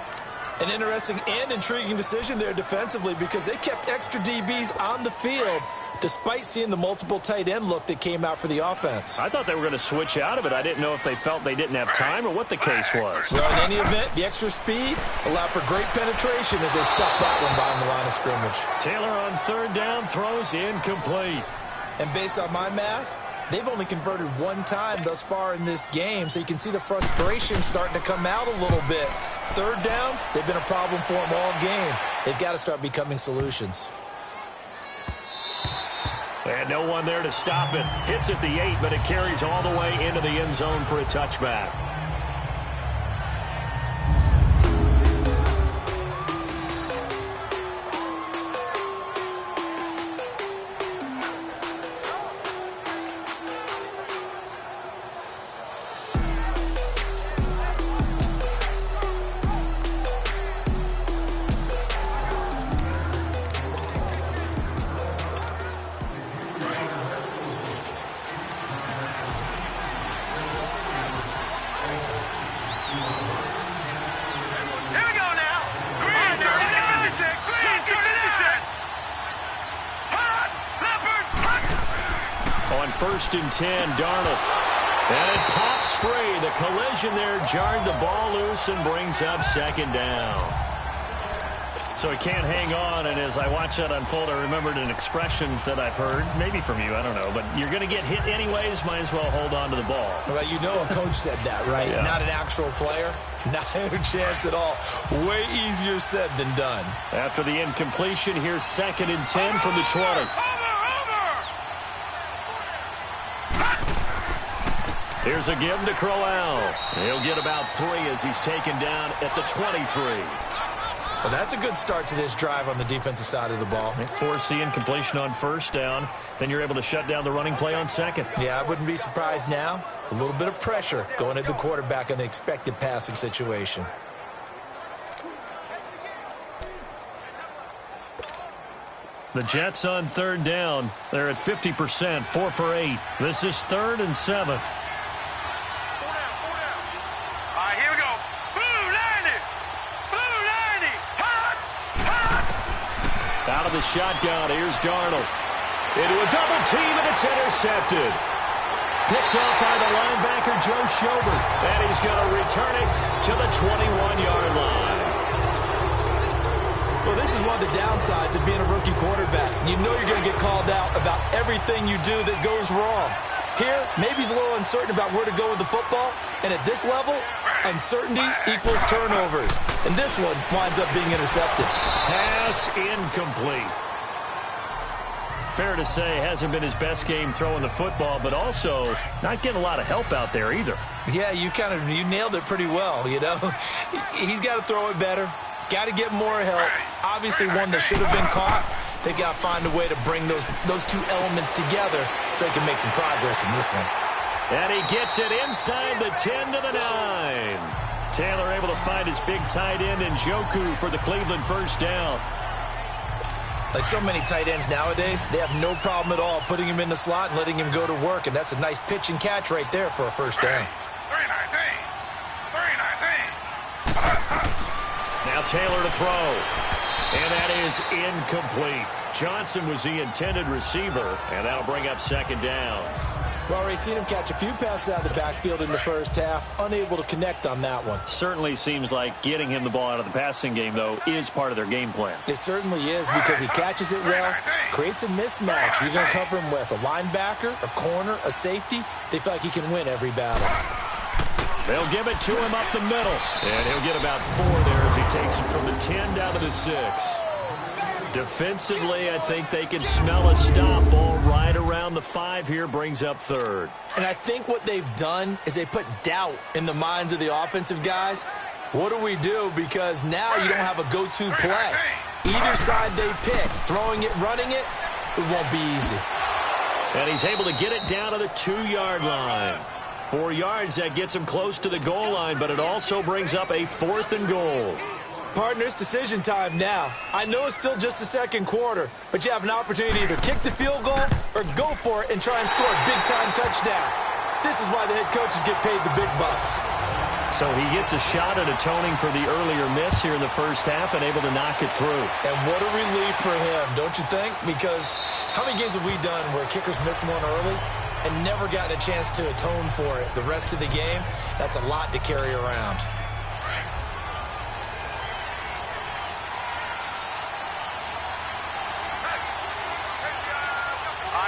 An interesting and intriguing decision there defensively, because they kept extra DBs on the field despite seeing the multiple tight end look that came out for the offense. I thought they were going to switch out of it. I didn't know if they felt they didn't have time or what the case was. Well, in any event, the extra speed allowed for great penetration as they stuffed that one behind the line of scrimmage. Taylor on 3rd down throws incomplete. And based on my math, they've only converted one time thus far in this game, so you can see the frustration starting to come out a little bit. 3rd downs, they've been a problem for them all game. They've got to start becoming solutions. And no one there to stop it. Hits at the 8, but it carries all the way into the end zone for a touchback. On 1st and 10, Darnold. And it pops free. The collision there jarred the ball loose and brings up 2nd down. So he can't hang on, and as I watch that unfold, I remembered an expression that I've heard, maybe from you, I don't know, but you're going to get hit anyways, might as well hold on to the ball. Well, you know a coach said that, right? Yeah. Not an actual player. Not a chance at all. Way easier said than done. After the incompletion, here's 2nd and 10 from the 20. Here's a give to Crowell. He'll get about 3 as he's taken down at the 23. Well, that's a good start to this drive on the defensive side of the ball. Force the incompletion on 1st down. Then you're able to shut down the running play on 2nd. Yeah, I wouldn't be surprised now. A little bit of pressure going at the quarterback in an expected passing situation. The Jets on 3rd down. They're at 50%, 4 for 8. This is 3rd and 7. Here we go. Blue 90. Blue 90. Hot. of the shotgun. Here's Darnold. Into a double team, and it's intercepted. Picked up by the linebacker, Joe Schobert. And he's going to return it to the 21-yard line. Well, this is one of the downsides of being a rookie quarterback. You know you're going to get called out about everything you do that goes wrong. Here, maybe he's a little uncertain about where to go with the football. And at this level, uncertainty equals turnovers. And this one winds up being intercepted. Pass incomplete. Fair to say, hasn't been his best game throwing the football, but also not getting a lot of help out there either. Yeah, you nailed it pretty well, you know. He's got to throw it better. Got to get more help. Obviously, one that should have been caught. They got to find a way to bring those two elements together so they can make some progress in this one. And he gets it inside the 10 to the 9. Taylor able to find his big tight end in Njoku for the Cleveland first down. Like so many tight ends nowadays, they have no problem at all putting him in the slot and letting him go to work. And that's a nice pitch and catch right there for a first down. 319. Now Taylor to throw. And that is incomplete. Johnson was the intended receiver, and that'll bring up second down. We've already seen him catch a few passes out of the backfield in the first half, unable to connect on that one. Certainly seems like getting him the ball out of the passing game, though, is part of their game plan. It certainly is because he catches it well, creates a mismatch. You're going to cover him with a linebacker, a corner, a safety. They feel like he can win every battle. They'll give it to him up the middle. And he'll get about 4 there as he takes it from the 10 down to the 6. Defensively, I think they can smell a stop. Ball right around the 5 here, brings up third. And I think what they've done is they put doubt in the minds of the offensive guys. What do we do? Because now you don't have a go-to play. Either side they pick, throwing it, running it, it won't be easy. And he's able to get it down to the 2-yard line. 4 yards, that gets him close to the goal line, but it also brings up a 4th and goal. Partner, it's decision time now. I know it's still just the second quarter, but you have an opportunity to either kick the field goal or go for it and try and score a big-time touchdown. This is why the head coaches get paid the big bucks. So he gets a shot at atoning for the earlier miss here in the first half and able to knock it through. And what a relief for him, don't you think? Because how many games have we done where kickers missed one early and never gotten a chance to atone for it the rest of the game? That's a lot to carry around.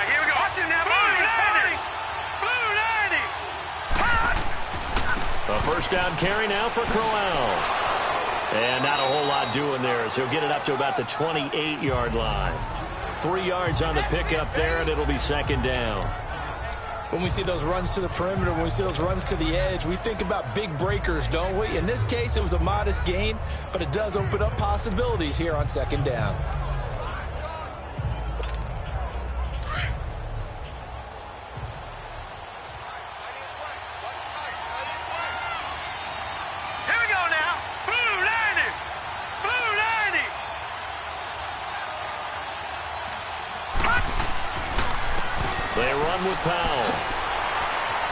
Here we go. Watch him now. Blue 90. A first down carry now for Crowell. And not a whole lot doing there as he'll get it up to about the 28-yard line. 3 yards on the pickup there, and it'll be second down. When we see those runs to the perimeter, when we see those runs to the edge, we think about big breakers, don't we? In this case, it was a modest gain, but it does open up possibilities here on second down. Here we go now. Blue 90. Blue 90. They run with Powell.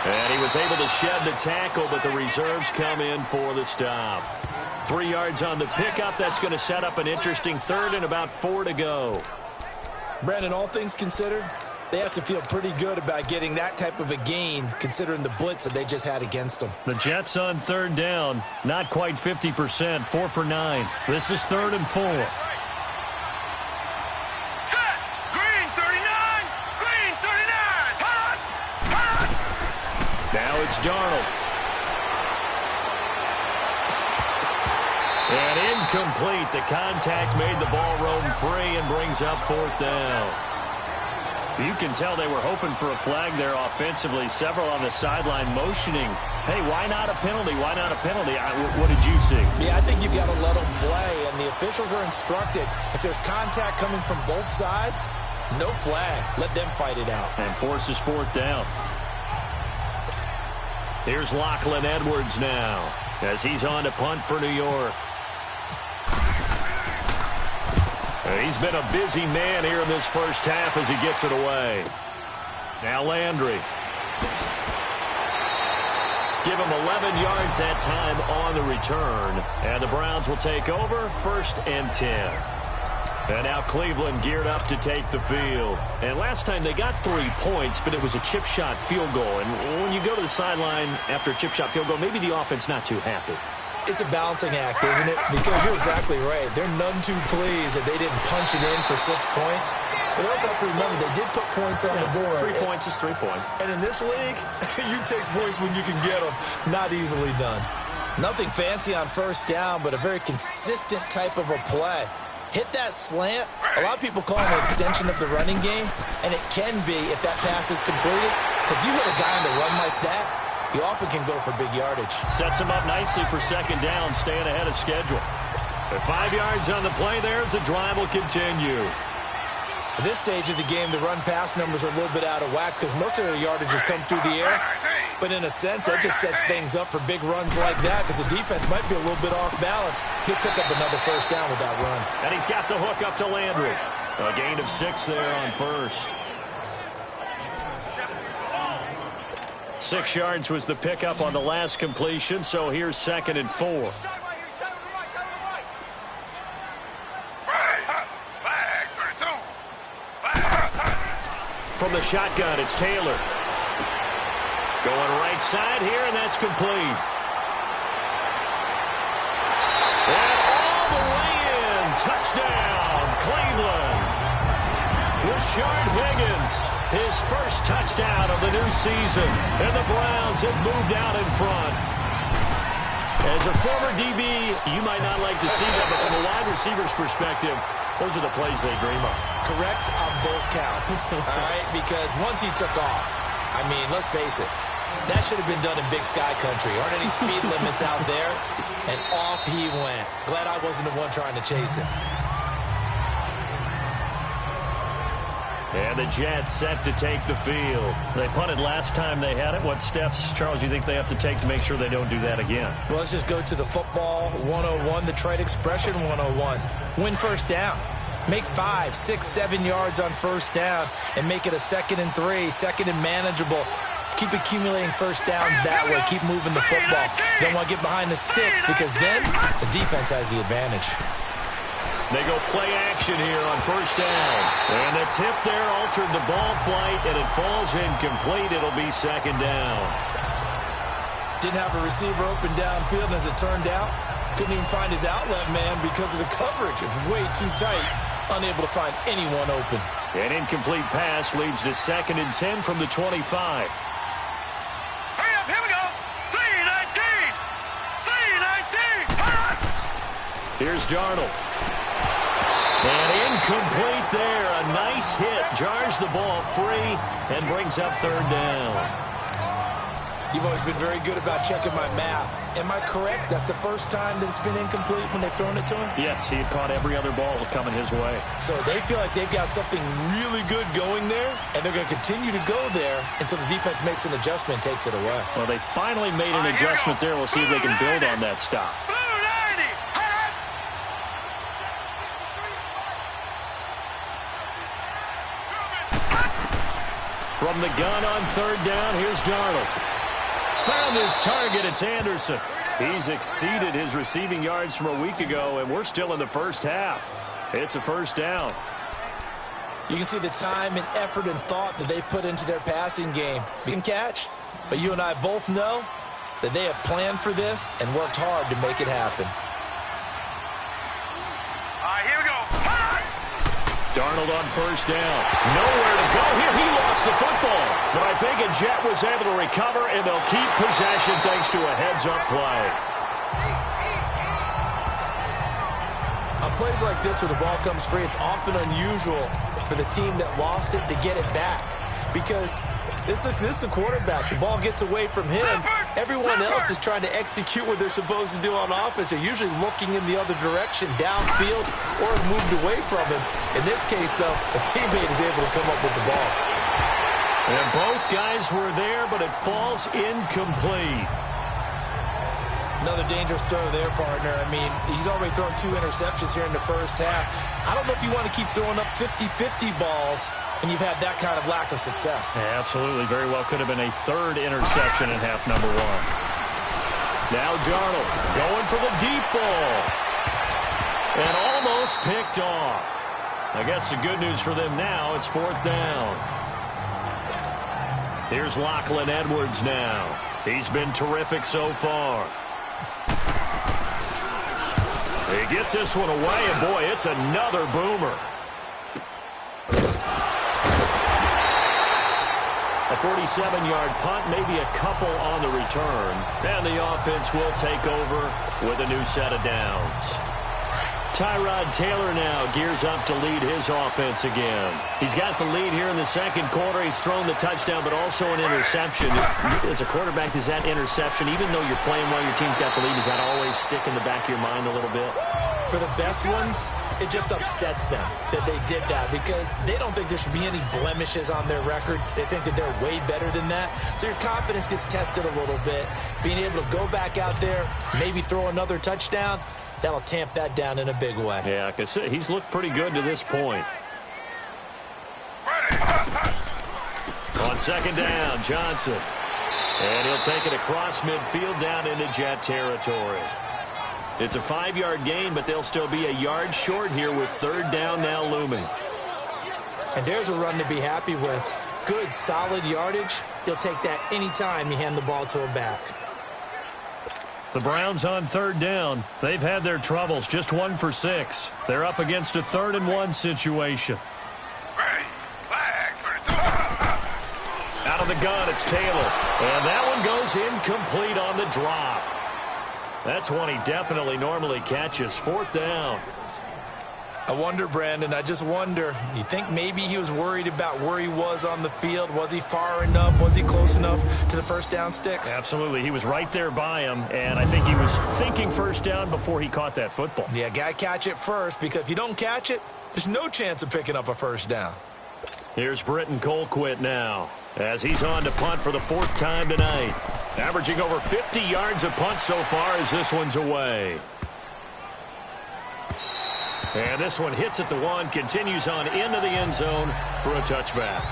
And he was able to shed the tackle, but the reserves come in for the stop. 3 yards on the pickup. That's going to set up an interesting third and about 4 to go. Brandon, all things considered, they have to feel pretty good about getting that type of a gain considering the blitz that they just had against them. The Jets on third down, not quite 50%, 4 for 9. This is 3rd and 4. Set. Green 39. Green 39. Hot. Hot. Now it's Darnold. And incomplete. The contact made the ball roam free and brings up 4th down. You can tell they were hoping for a flag there offensively. Several on the sideline motioning, hey, why not a penalty? Why not a penalty? What did you see? Yeah, I think you've got to let them play, and the officials are instructed. If there's contact coming from both sides, no flag. Let them fight it out. And forces 4th down. Here's Lachlan Edwards now as he's on to punt for New York. He's been a busy man here in this first half as he gets it away. Now Landry. Give him 11 yards that time on the return. And the Browns will take over 1st and 10. And now Cleveland geared up to take the field. And last time they got 3 points, but it was a chip shot field goal. And when you go to the sideline after a chip shot field goal, maybe the offense not too happy. It's a balancing act, isn't it? Because you're exactly right. They're none too pleased that they didn't punch it in for 6 points. But also have to remember, they did put points on the board. 3 points is 3 points. And in this league, you take points when you can get them. Not easily done. Nothing fancy on first down, but a very consistent type of a play. Hit that slant. A lot of people call it an extension of the running game, and it can be if that pass is completed. Because you hit a guy on the run like that, he often can go for big yardage. Sets him up nicely for second down, staying ahead of schedule. At 5 yards on the play there, as the drive will continue. At this stage of the game, the run-pass numbers are a little bit out of whack because most of the yardage has come through the air. But in a sense, that just sets things up for big runs like that because the defense might be a little bit off balance. He'll pick up another first down with that run. And he's got the hook up to Landry. A gain of 6 there on first. 6 yards was the pickup on the last completion, so here's 2nd and 4. From the shotgun, it's Taylor. Going right side here, and that's complete. And all the way in. Touchdown, Cleveland. Rashard Higgins, his first touchdown of the new season. And the Browns have moved out in front. As a former DB, you might not like to see that, but from a wide receiver's perspective, those are the plays they dream of. Correct on both counts, all right? Because once he took off, I mean, let's face it, that should have been done in Big Sky Country. Aren't any speed limits out there? And off he went. Glad I wasn't the one trying to chase him. And the Jets set to take the field. They punted last time they had it. What steps, Charles, you think they have to take to make sure they don't do that again? Well, let's just go to the football 101, the trade expression 101. Win first down. Make 5, 6, 7 yards on first down and make it a 2nd and 3, 2nd and manageable. Keep accumulating first downs that way. Keep moving the football. You don't want to get behind the sticks because then the defense has the advantage. They go play action here on first down. And the tip there altered the ball flight, and it falls incomplete. It'll be 2nd down. Didn't have a receiver open downfield, and as it turned out, couldn't even find his outlet man because of the coverage. It was way too tight, unable to find anyone open. An incomplete pass leads to 2nd and 10 from the 25. Hurry up, here we go. 3-19. 3-19. Here's Darnold. And incomplete there. A nice hit. Jars the ball free and brings up 3rd down. You've always been very good about checking my math. Am I correct? That's the first time that it's been incomplete when they've thrown it to him? Yes, he had caught every other ball that was coming his way. So they feel like they've got something really good going there, and they're going to continue to go there until the defense makes an adjustment and takes it away. Well, they finally made an adjustment there. We'll see if they can build on that stop. From the gun on 3rd down, here's Darnold. Found his target, it's Anderson. He's exceeded his receiving yards from a week ago, and we're still in the first half. It's a first down. You can see the time and effort and thought that they put into their passing game. You can catch, but you and I both know that they have planned for this and worked hard to make it happen. Here we go. Darnold on first down. Nowhere to go here. He lost the football. But I think a Jet was able to recover, and they'll keep possession thanks to a heads-up play. On plays like this where the ball comes free, it's often unusual for the team that lost it to get it back. Because this is the quarterback. The ball gets away from him. Everyone else is trying to execute what they're supposed to do on offense. They're usually looking in the other direction, downfield, or moved away from him. In this case, though, a teammate is able to come up with the ball. And both guys were there, but it falls incomplete. Another dangerous throw there, partner. I mean, he's already thrown 2 interceptions here in the first half. I don't know if you want to keep throwing up 50-50 balls when you've had that kind of lack of success. Yeah, absolutely. Very well could have been a 3rd interception in half number 1. Now Darnold going for the deep ball. And almost picked off. I guess the good news for them now, it's 4th down. Here's Lachlan Edwards now. He's been terrific so far. He gets this one away, and boy, it's another boomer. A 47-yard punt, maybe a couple on the return. And the offense will take over with a new set of downs. Tyrod Taylor now gears up to lead his offense again. He's got the lead here in the second quarter. He's thrown the touchdown, but also an interception. As a quarterback, does that interception, even though you're playing well, your team's got the lead, does that always stick in the back of your mind a little bit? For the best ones, it just upsets them that they did that because they don't think there should be any blemishes on their record. They think that they're way better than that. So your confidence gets tested a little bit. Being able to go back out there, maybe throw another touchdown, that'll tamp that down in a big way. Yeah, because he's looked pretty good to this point. On second down, Johnson. And he'll take it across midfield down into Jet territory. It's a 5-yard gain, but they'll still be a yard short here with 3rd down now looming. And there's a run to be happy with. Good, solid yardage. He'll take that anytime you hand the ball to him back. The Browns on 3rd down. They've had their troubles, just 1 for 6. They're up against a 3rd and 1 situation. Out of the gun, it's Taylor. And that one goes incomplete on the drop. That's one he definitely normally catches. 4th down. I wonder, Brandon, I just wonder, you think maybe he was worried about where he was on the field? Was he far enough? Was he close enough to the first down sticks? Absolutely. He was right there by him, and I think he was thinking first down before he caught that football. Yeah, got to catch it first, because if you don't catch it, there's no chance of picking up a first down. Here's Britton Colquitt now, as he's on to punt for the 4th time tonight. Averaging over 50 yards a punt so far as this one's away. And this one hits at the 1, continues on into the end zone for a touchback.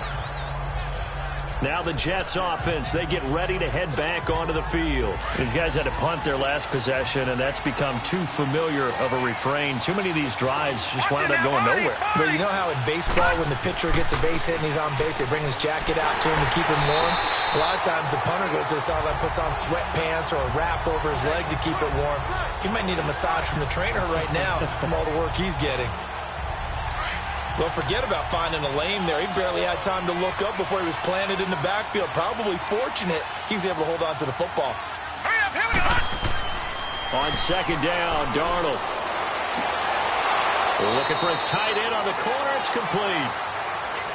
Now the Jets offense, they get ready to head back onto the field. These guys had to punt their last possession, and that's become too familiar of a refrain. Too many of these drives just wound up going nowhere. But you know how in baseball, when the pitcher gets a base hit and he's on base, they bring his jacket out to him to keep him warm? A lot of times the punter goes to the sideline, puts on sweatpants or a wrap over his leg to keep it warm. He might need a massage from the trainer right now from all the work he's getting. Well, forget about finding a lane there. He barely had time to look up before he was planted in the backfield. Probably fortunate he was able to hold on to the football. Hurry up, here we go. On second down, Darnold. Looking for his tight end on the corner. It's complete.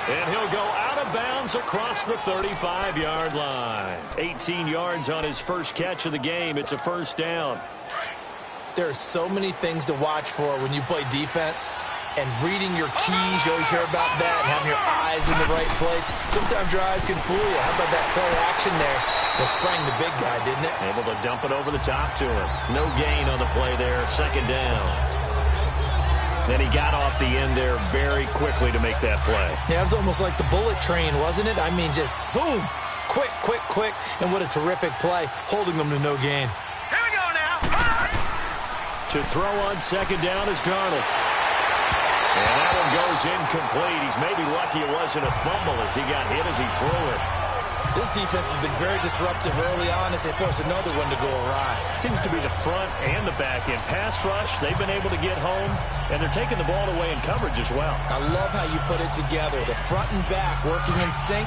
And he'll go out of bounds across the 35-yard line. 18 yards on his first catch of the game. It's a first down. There are so many things to watch for when you play defense. And reading your keys, you always hear about that, and having your eyes in the right place. Sometimes your eyes can fool you. How about that play action there? It sprang the big guy, didn't it? Able to dump it over the top to him. No gain on the play there. Second down. Then he got off the end there very quickly to make that play. Yeah, it was almost like the bullet train, wasn't it? I mean, just zoom. Quick, quick, quick. And what a terrific play, holding them to no gain. Here we go now. To throw on second down is Darnold. And that one goes incomplete. He's maybe lucky it wasn't a fumble as he got hit as he threw it. This defense has been very disruptive early on as they force another one to go awry. Seems to be the front and the back end. Pass rush, they've been able to get home, and they're taking the ball away in coverage as well. I love how you put it together. The front and back working in sync.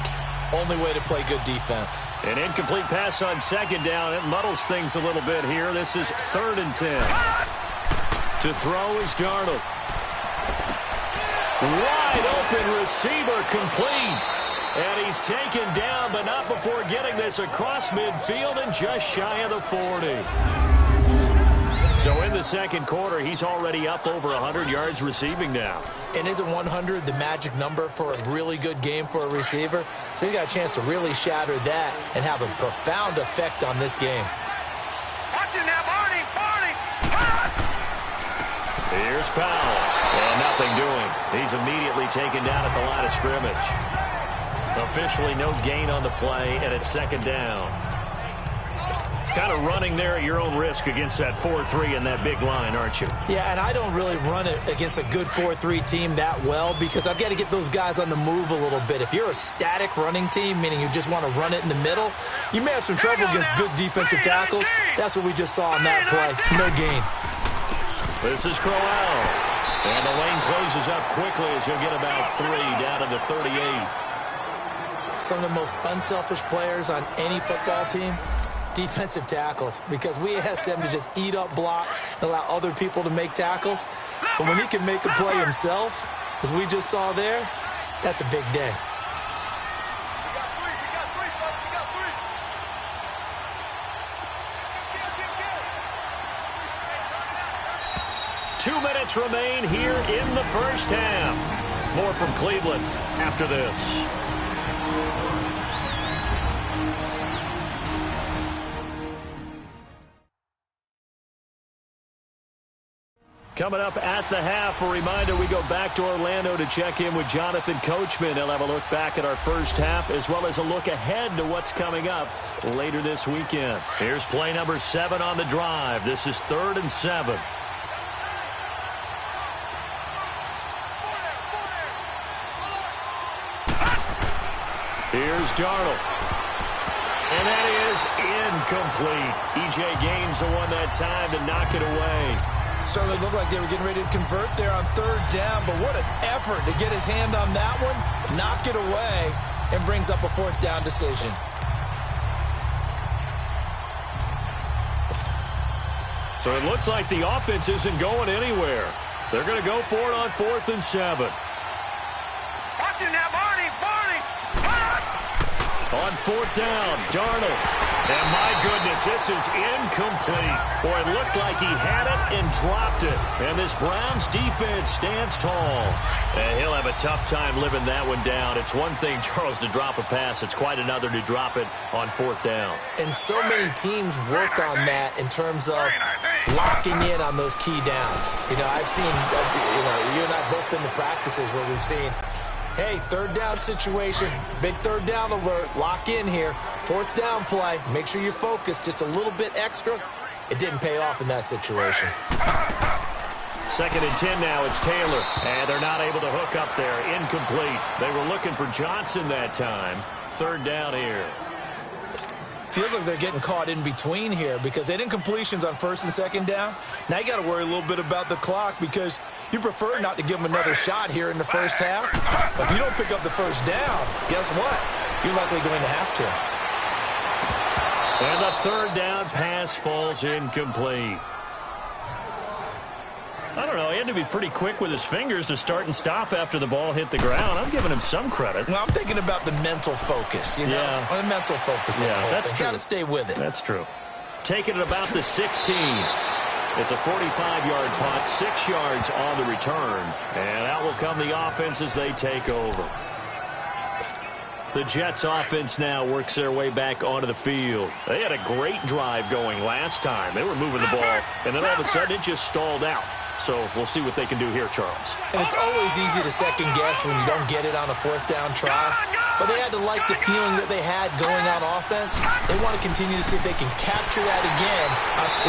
Only way to play good defense. An incomplete pass on second down. It muddles things a little bit here. This is 3rd and 10. To throw is Darnold. Wide open receiver complete. And he's taken down, but not before getting this across midfield and just shy of the 40. So in the second quarter, he's already up over 100 yards receiving now. And isn't 100 the magic number for a really good game for a receiver? So he got a chance to really shatter that and have a profound effect on this game. Watch it now, Barney, Barney. Here's Powell. And nothing doing. He's immediately taken down at the line of scrimmage. Officially no gain on the play, and it's second down. Kind of running there at your own risk against that 4-3 and that big line, aren't you? Yeah, and I don't really run it against a good 4-3 team that well because I've got to get those guys on the move a little bit. If you're a static running team, meaning you just want to run it in the middle, you may have some trouble against good defensive tackles. That's what we just saw on that play. No gain. This is Crowell. And the lane closes up quickly as he'll get about 3 down to the 38. Some of the most unselfish players on any football team, defensive tackles, because we ask them to just eat up blocks and allow other people to make tackles. But when he can make a play himself, as we just saw there, that's a big day. Two minutes remain here in the first half. More from Cleveland after this. Coming up at the half, a reminder, we go back to Orlando to check in with Jonathan Coachman. He'll have a look back at our first half as well as a look ahead to what's coming up later this weekend. Here's play number 7 on the drive. This is 3rd and 7. Here's Darnold. And that is incomplete. E.J. Gaines the one that time to knock it away. Certainly looked like they were getting ready to convert there on 3rd down, but what an effort to get his hand on that one, knock it away, and brings up a 4th down decision. So it looks like the offense isn't going anywhere. They're going to go for it on 4th and 7. Watch him now, Barney! On 4th down, Darnold. And my goodness, this is incomplete. Boy, it looked like he had it and dropped it. And this Browns defense stands tall. And he'll have a tough time living that one down. It's one thing, Charles, to drop a pass. It's quite another to drop it on 4th down. And so many teams work on that in terms of locking in on those key downs. You know, I've seen, you and I both been to practices where we've seen, hey, 3rd down situation, big 3rd down alert, lock in here. 4th down play, make sure you focus just a little bit extra. It didn't pay off in that situation. 2nd and 10 now, it's Taylor. And they're not able to hook up there, incomplete. They were looking for Johnson that time. 3rd down here. Feels like they're getting caught in between here because they didn't completions on 1st and 2nd down. Now you got to worry a little bit about the clock because you prefer not to give them another shot here in the first half. If you don't pick up the 1st down, guess what? You're likely going to have to. And the 3rd down pass falls incomplete. I don't know. He had to be pretty quick with his fingers to start and stop after the ball hit the ground. I'm giving him some credit. Well, I'm thinking about the mental focus, you know? Yeah. The mental focus. Yeah, that's true. Got to stay with it. That's true. Taking it about the 16. It's a 45-yard punt, 6 yards on the return. And out will come the offense as they take over. The Jets offense now works their way back onto the field. They had a great drive going last time. They were moving the ball, and then all of a sudden it just stalled out. So we'll see what they can do here, Charles. And it's always easy to second guess when you don't get it on a 4th down try. But they had to like the feeling that they had going on offense. They want to continue to see if they can capture that again.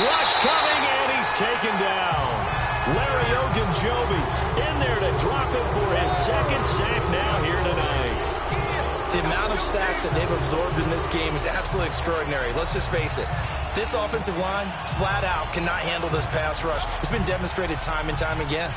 Rush coming, and he's taken down. Larry Ogunjobi in there to drop it for his 2nd sack now here tonight. The amount of sacks that they've absorbed in this game is absolutely extraordinary. Let's just face it. This offensive line, flat out, cannot handle this pass rush. It's been demonstrated time and time again.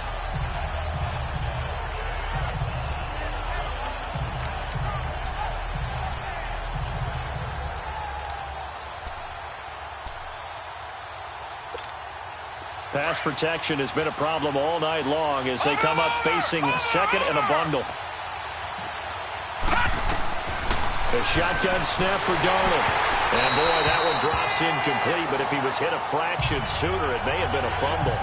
Pass protection has been a problem all night long as they come up facing 2nd and a bundle. A shotgun snap for Darnold. And, boy, that one drops incomplete, but if he was hit a fraction sooner, it may have been a fumble.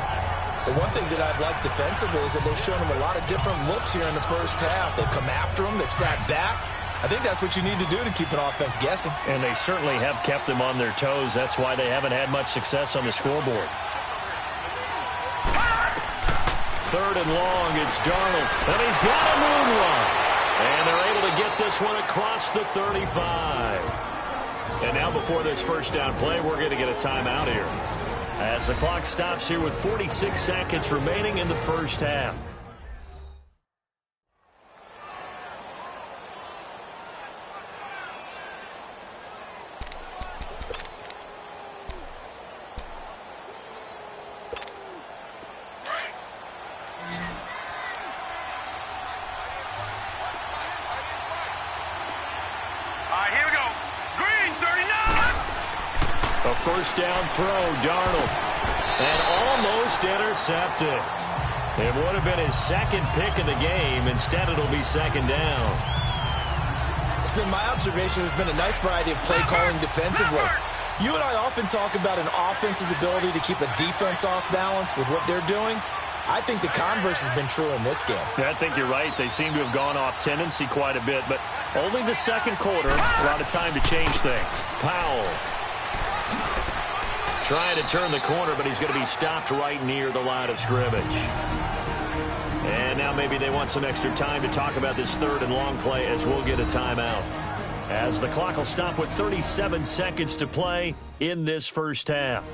The one thing that I've liked defensively is that they've shown him a lot of different looks here in the first half. They've come after him. They've sat back. I think that's what you need to do to keep an offense guessing. And they certainly have kept them on their toes. That's why they haven't had much success on the scoreboard. 3rd and long, it's Darnold. And he's got a moonwalk. And they're able to get this one across the 35. And now before this first down play, we're going to get a timeout here, as the clock stops here with 46 seconds remaining in the first half. Here we go. Green, 39. A first down throw, Darnold. And almost intercepted. It would have been his second pick of the game. Instead, it'll be second down. It's been my observation there's been a nice variety of play calling defensively. You and I often talk about an offense's ability to keep a defense off balance with what they're doing. I think the converse has been true in this game. Yeah, I think you're right. They seem to have gone off tendency quite a bit, but only the second quarter, a lot of time to change things. Powell trying to turn the corner, but he's going to be stopped right near the line of scrimmage. And now maybe they want some extra time to talk about this third and long play, as we'll get a timeout, as the clock will stop with 37 seconds to play in this first half.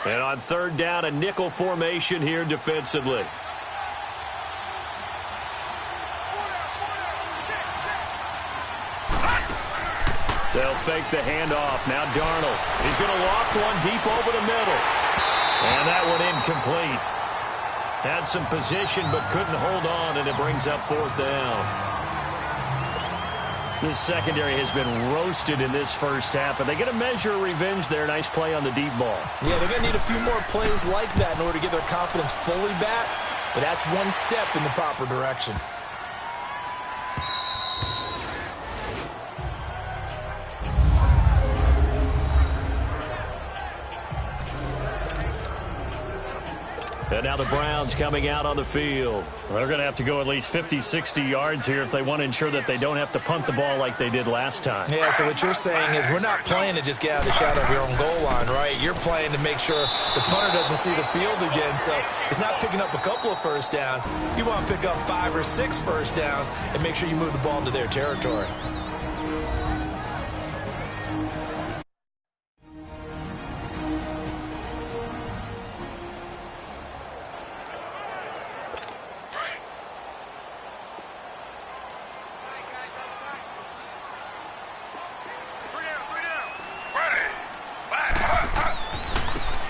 And on third down, a nickel formation here defensively. They'll fake the handoff. Now Darnold. He's going to loft one deep over the middle. And that one incomplete. Had some position but couldn't hold on, and it brings up fourth down. This secondary has been roasted in this first half, but they get a measure of revenge there. Nice play on the deep ball. Yeah, they're going to need a few more plays like that in order to get their confidence fully back, but that's one step in the proper direction. And now the Browns coming out on the field. Well, they're going to have to go at least 50, 60 yards here if they want to ensure that they don't have to punt the ball like they did last time. Yeah, so what you're saying is we're not playing to just get out of the shadow of your own goal line, right? You're playing to make sure the punter doesn't see the field again. So it's not picking up a couple of first downs. You want to pick up 5 or 6 first downs and make sure you move the ball into their territory.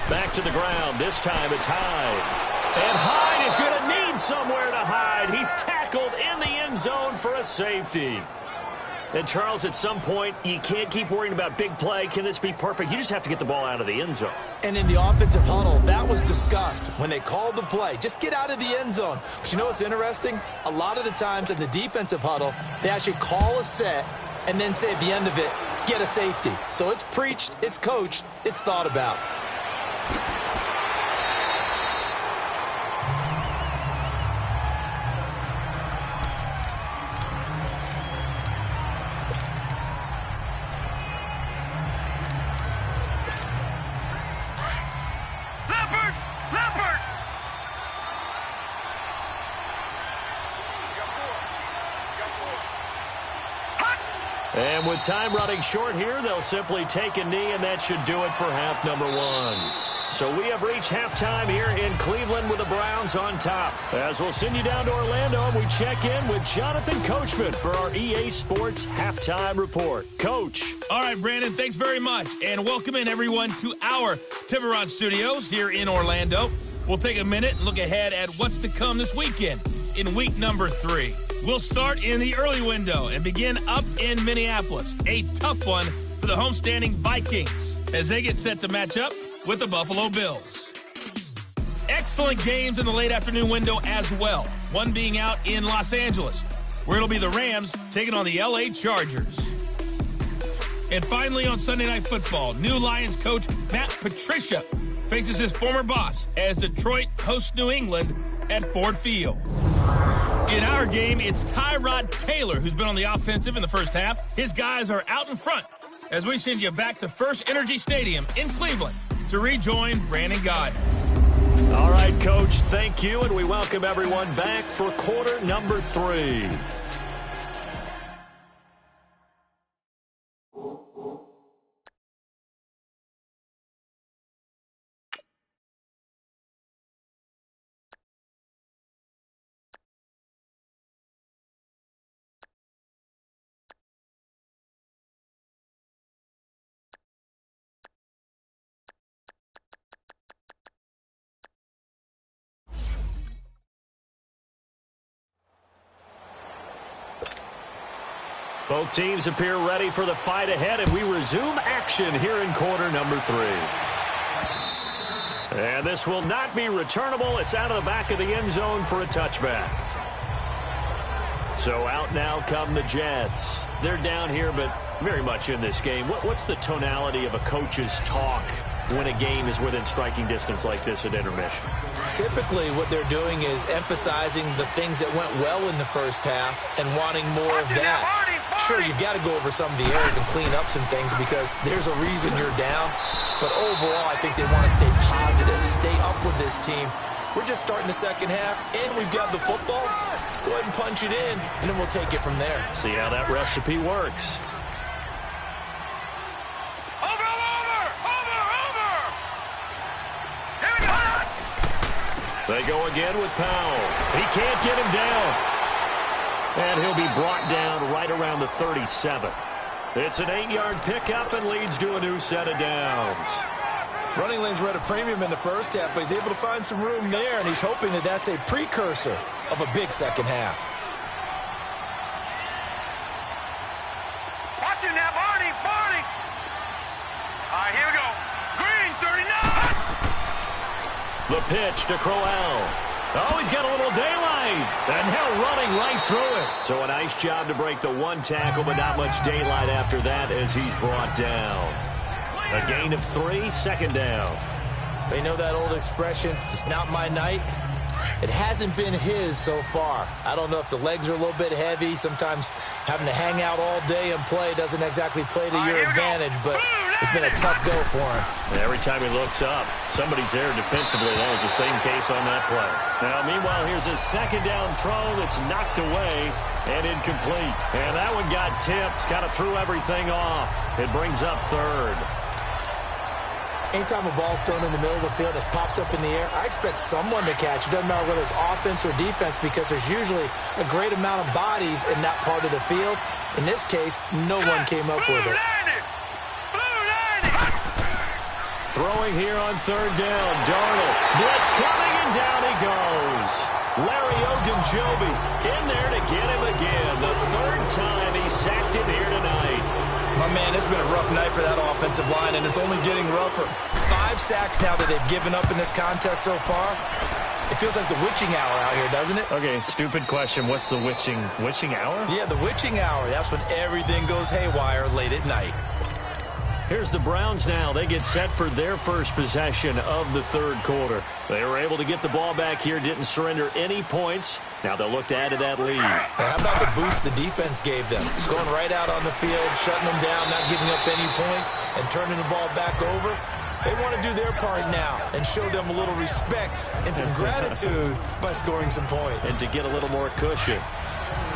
Back to the ground. This time it's Hyde. And Hyde is going to need somewhere to hide. He's tackled in the end zone for a safety. And, Charles, at some point, you can't keep worrying about big play. Can this be perfect? You just have to get the ball out of the end zone. And in the offensive huddle, that was discussed when they called the play. Just get out of the end zone. But you know what's interesting? A lot of the times in the defensive huddle, they actually call a set and then say at the end of it, get a safety. So it's preached, it's coached, it's thought about. And with time running short here, they'll simply take a knee, and that should do it for half number 1. So we have reached halftime here in Cleveland with the Browns on top. As we'll send you down to Orlando, and we check in with Jonathan Coachman for our EA Sports Halftime Report. Coach. All right, Brandon, thanks very much. And welcome in, everyone, to our Tiburon Studios here in Orlando. We'll take a minute and look ahead at what's to come this weekend in week number 3. We'll start in the early window and begin up in Minneapolis. A tough one for the homestanding Vikings as they get set to match up with the Buffalo Bills. Excellent games in the late afternoon window as well. One being out in Los Angeles, where it'll be the Rams taking on the LA Chargers. And finally on Sunday Night Football, new Lions coach Matt Patricia faces his former boss as Detroit hosts New England at Ford Field. In our game, it's Tyrod Taylor who's been on the offensive in the first half. His guys are out in front as we send you back to First Energy Stadium in Cleveland to rejoin Brandon Guy. All right, Coach, thank you, and we welcome everyone back for quarter number 3. Both teams appear ready for the fight ahead, and we resume action here in quarter number 3. And this will not be returnable. It's out of the back of the end zone for a touchback. So out now come the Jets. They're down here, but very much in this game. What's the tonality of a coach's talk when a game is within striking distance like this at intermission? Typically, what they're doing is emphasizing the things that went well in the first half and wanting more of that. Sure, you've got to go over some of the areas and clean up some things because there's a reason you're down. But overall, I think they want to stay positive, stay up with this team. We're just starting the second half, and we've got the football. Let's go ahead and punch it in, and then we'll take it from there. See how that recipe works. They go again with Powell. He can't get him down. And he'll be brought down right around the 37. It's an 8-yard pickup and leads to a new set of downs. Running lanes were at a premium in the first half, but he's able to find some room there, and he's hoping that that's a precursor of a big second half. Watch him now, Barney, Barney. All right, here we go. Green, 39. The pitch to Crowell. Oh, he's got a little daylight. And now running right through it. So a nice job to break the one tackle, but not much daylight after that as he's brought down. A gain of 3, second down. They know that old expression, it's not my night. It hasn't been his so far. I don't know if the legs are a little bit heavy. Sometimes having to hang out all day and play doesn't exactly play to your advantage, but it's been a tough go for him. Every time he looks up, somebody's there defensively. That was the same case on that play. Now, meanwhile, here's a second down throw that's knocked away and incomplete. And that one got tipped, kind of threw everything off. It brings up third. Anytime a ball's thrown in the middle of the field, it's popped up in the air, I expect someone to catch. It doesn't matter whether it's offense or defense because there's usually a great amount of bodies in that part of the field. In this case, no one came up with it. Throwing here on third down. Darnold. Blitz coming, and down he goes. Larry Ogunjobi in there to get him again. The third time he sacked him here tonight. My man, it's been a rough night for that offensive line, and it's only getting rougher. 5 sacks now that they've given up in this contest so far. It feels like the witching hour out here, doesn't it? Okay, stupid question. What's the witching hour? Yeah, the witching hour. That's when everything goes haywire late at night. Here's the Browns now. They get set for their first possession of the third quarter. They were able to get the ball back here, didn't surrender any points. Now they'll look to add to that lead. How about the boost the defense gave them? Going right out on the field, shutting them down, not giving up any points, and turning the ball back over. They want to do their part now and show them a little respect and some gratitude by scoring some points. And to get a little more cushion.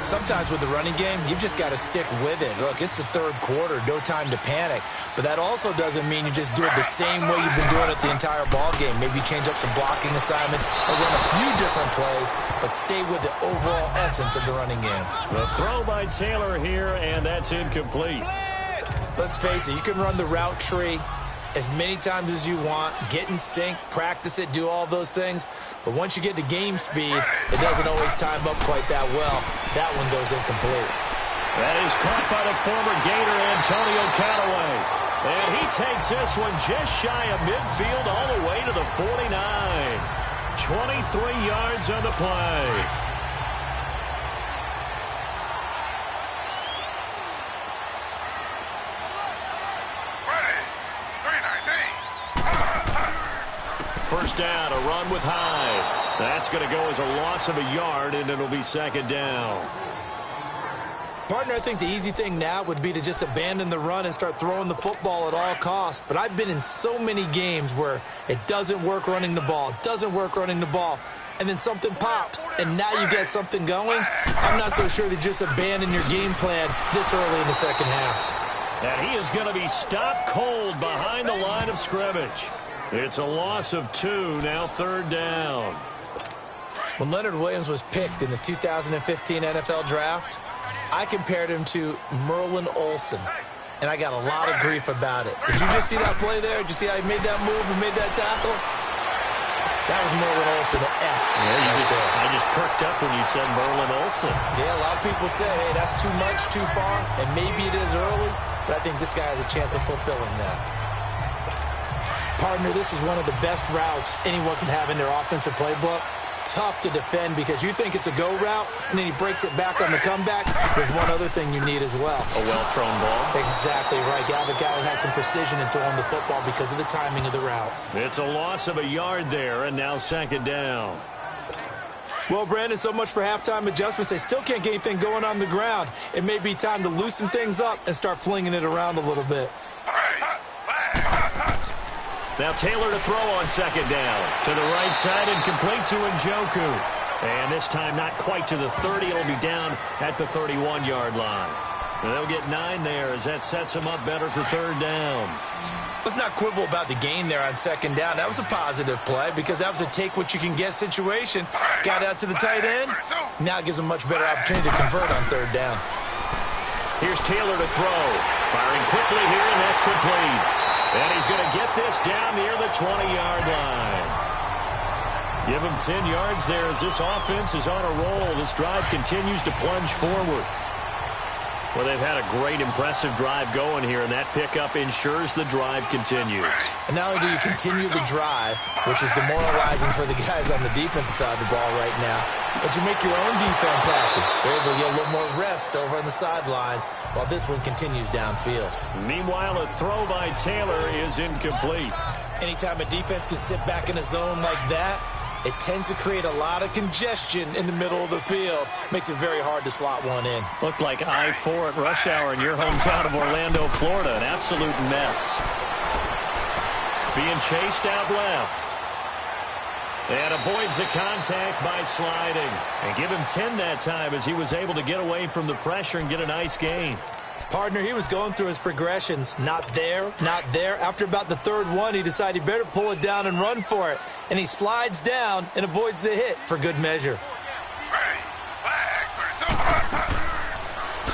Sometimes with the running game, you've just got to stick with it. Look, it's the third quarter, no time to panic. But that also doesn't mean you just do it the same way you've been doing it the entire ball game. Maybe change up some blocking assignments or run a few different plays, but stay with the overall essence of the running game. The throw by Taylor here, and that's incomplete. Let's face it, you can run the route tree as many times as you want, get in sync, practice it, do all those things. But once you get to game speed, it doesn't always time up quite that well. That one goes incomplete. That is caught by the former Gator, Antonio Callaway. And he takes this one just shy of midfield all the way to the 49. 23 yards on the play. First down, a run with Hyde. That's going to go as a loss of a yard, and it'll be second down. Partner, I think the easy thing now would be to just abandon the run and start throwing the football at all costs. But I've been in so many games where it doesn't work running the ball, and then something pops, and now you get something going. I'm not so sure to just abandon your game plan this early in the second half. And he is going to be stopped cold behind the line of scrimmage. It's a loss of 2, now 3rd down. When Leonard Williams was picked in the 2015 NFL Draft, I compared him to Merlin Olsen, and I got a lot of grief about it. Did you just see that play there? Did you see how he made that move and made that tackle? That was Merlin Olsen-esque. Yeah, I just perked up when you said Merlin Olsen. Yeah, a lot of people say, hey, that's too much, too far, and maybe it is early, but I think this guy has a chance of fulfilling that. Partner, this is one of the best routes anyone can have in their offensive playbook. Tough to defend because you think it's a go route, and then he breaks it back on the comeback. There's one other thing you need as well. A well-thrown ball. Exactly right. You have a guy who has some precision in throwing the football because of the timing of the route. It's a loss of a yard there, and now 2nd down. Well, Brandon, so much for halftime adjustments. They still can't get anything going on the ground. It may be time to loosen things up and start flinging it around a little bit. Now Taylor to throw on 2nd down. To the right side and complete to Njoku. And this time not quite to the 30. It'll be down at the 31-yard line. And they'll get 9 there as that sets them up better for 3rd down. Let's not quibble about the gain there on 2nd down. That was a positive play because that was a take-what-you-can-get situation. Got out to the tight end. Now it gives them a much better opportunity to convert on 3rd down. Here's Taylor to throw. Firing quickly here, and that's complete. And he's going to get this down near the 20-yard line. Give him 10 yards there as this offense is on a roll. This drive continues to plunge forward. Well, they've had a great, impressive drive going here, and that pickup ensures the drive continues. And not only do you continue the drive, which is demoralizing for the guys on the defensive side of the ball right now, but you make your own defense happy. They're able to get a little more rest over on the sidelines while this one continues downfield. Meanwhile, a throw by Taylor is incomplete. Anytime a defense can sit back in a zone like that, it tends to create a lot of congestion in the middle of the field. Makes it very hard to slot one in. Looked like I-4 at rush hour in your hometown of Orlando, Florida. An absolute mess. Being chased out left. And avoids the contact by sliding. And give him 10 that time as he was able to get away from the pressure and get a nice gain. Partner, he was going through his progressions. Not there, not there. After about the 3rd one, he decided he better pull it down and run for it. And he slides down and avoids the hit for good measure.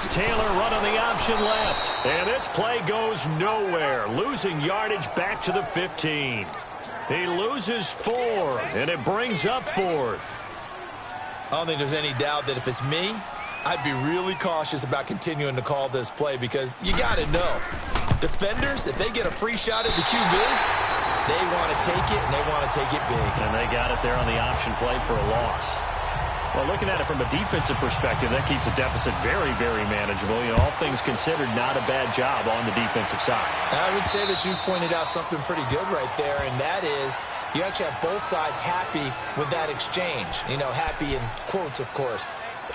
Taylor run on the option left. And this play goes nowhere. Losing yardage back to the 15. He loses 4, and it brings up 4th. I don't think there's any doubt that if it's me, I'd be really cautious about continuing to call this play because you got to know, defenders, if they get a free shot at the QB, they want to take it, and they want to take it big. And they got it there on the option play for a loss. Well, looking at it from a defensive perspective, that keeps the deficit very, very manageable. You know, all things considered, not a bad job on the defensive side. I would say that you pointed out something pretty good right there, and that is you actually have both sides happy with that exchange. You know, happy in quotes, of course.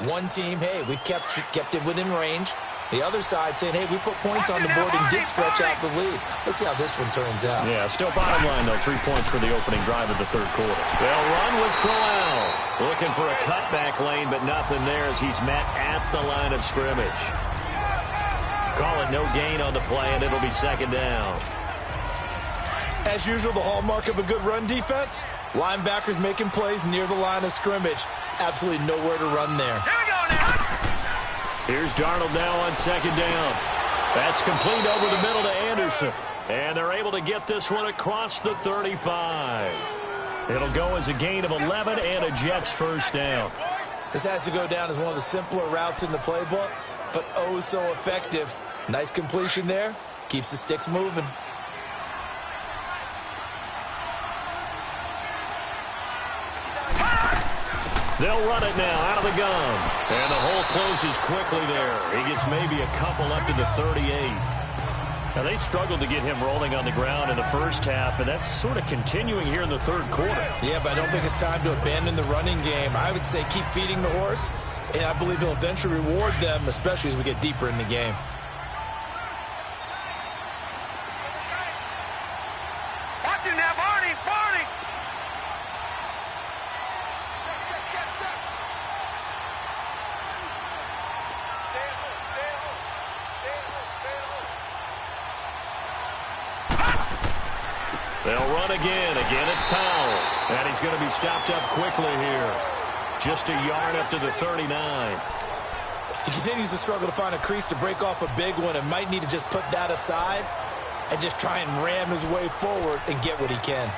One team, hey, we've kept it within range. The other side saying, hey, we put points on the board and did stretch out the lead. Let's see how this one turns out. Yeah, still bottom line, though. 3 points for the opening drive of the 3rd quarter. They'll run with Crowell. Looking for a cutback lane, but nothing there as he's met at the line of scrimmage. Call it no gain on the play, and it'll be 2nd down. As usual, the hallmark of a good run defense, linebackers making plays near the line of scrimmage. Absolutely nowhere to run there. Here we go now. Here's Darnold now on 2nd down. That's complete over the middle to Anderson. And they're able to get this one across the 35. It'll go as a gain of 11 and a Jets 1st down. This has to go down as one of the simpler routes in the playbook, but oh so effective. Nice completion there. Keeps the sticks moving. They'll run it now out of the gun. And the hole closes quickly there. He gets maybe a couple up to the 38. Now, they struggled to get him rolling on the ground in the first half, and that's sort of continuing here in the 3rd quarter. Yeah, but I don't think it's time to abandon the running game. I would say keep feeding the horse And I believe he'll eventually reward them, especially as we get deeper in the game. Watch him now, Barney! Barney! They'll run again. Again, it's Powell. And he's going to be stopped up quickly here. Just a yard up to the 39. He continues to struggle to find a crease to break off a big one and might need to just put that aside and just try and ram his way forward and get what he can.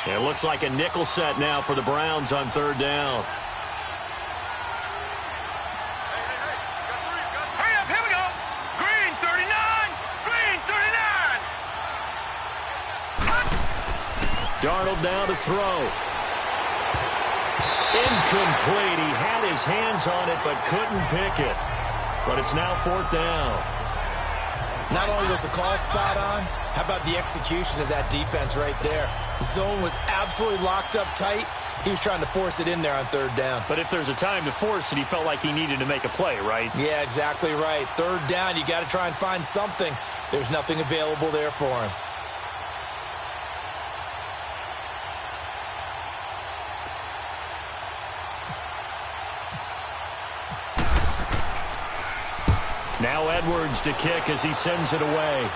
It looks like a nickel set now for the Browns on third down. Hurry up, here we go! Green 39! Green 39! Darnold now to throw. Incomplete. He had his hands on it but couldn't pick it. But it's now fourth down. Not only was the call spot on, how about the execution of that defense right there? Zone was absolutely locked up tight. He was trying to force it in there on third down. But if there's a time to force it, he felt like he needed to make a play, right? Yeah, exactly right. Third down, you got to try and find something. There's nothing available there for him. Now Edwards to kick as he sends it away.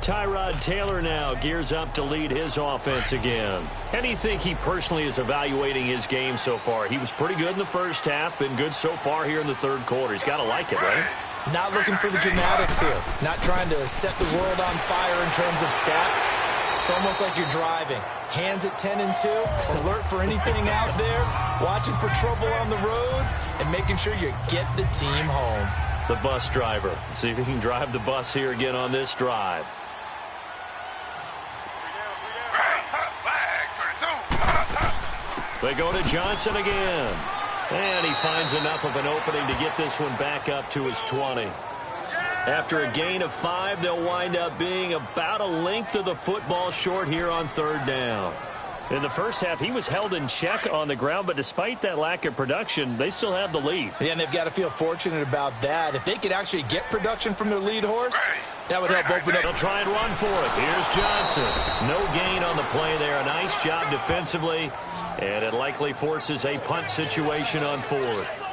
Tyrod Taylor now gears up to lead his offense again. How do you think he personally is evaluating his game so far? He was pretty good in the first half, been good so far here in the third quarter. He's got to like it, right? Not looking for the dramatics here. Not trying to set the world on fire in terms of stats. It's almost like you're driving. Hands at 10 and 2, alert for anything out there, watching for trouble on the road, and making sure you get the team home. The bus driver. See if he can drive the bus here again on this drive. They go to Johnson again. And he finds enough of an opening to get this one back up to his 20. After a gain of 5, they'll wind up being about a length of the football short here on third down. In the first half, he was held in check on the ground, but despite that lack of production, they still have the lead. Yeah, and they've got to feel fortunate about that. If they could actually get production from their lead horse, that would help open up. They'll try and run for it. Here's Johnson. No gain on the play there. A nice job defensively, and it likely forces a punt situation on fourth.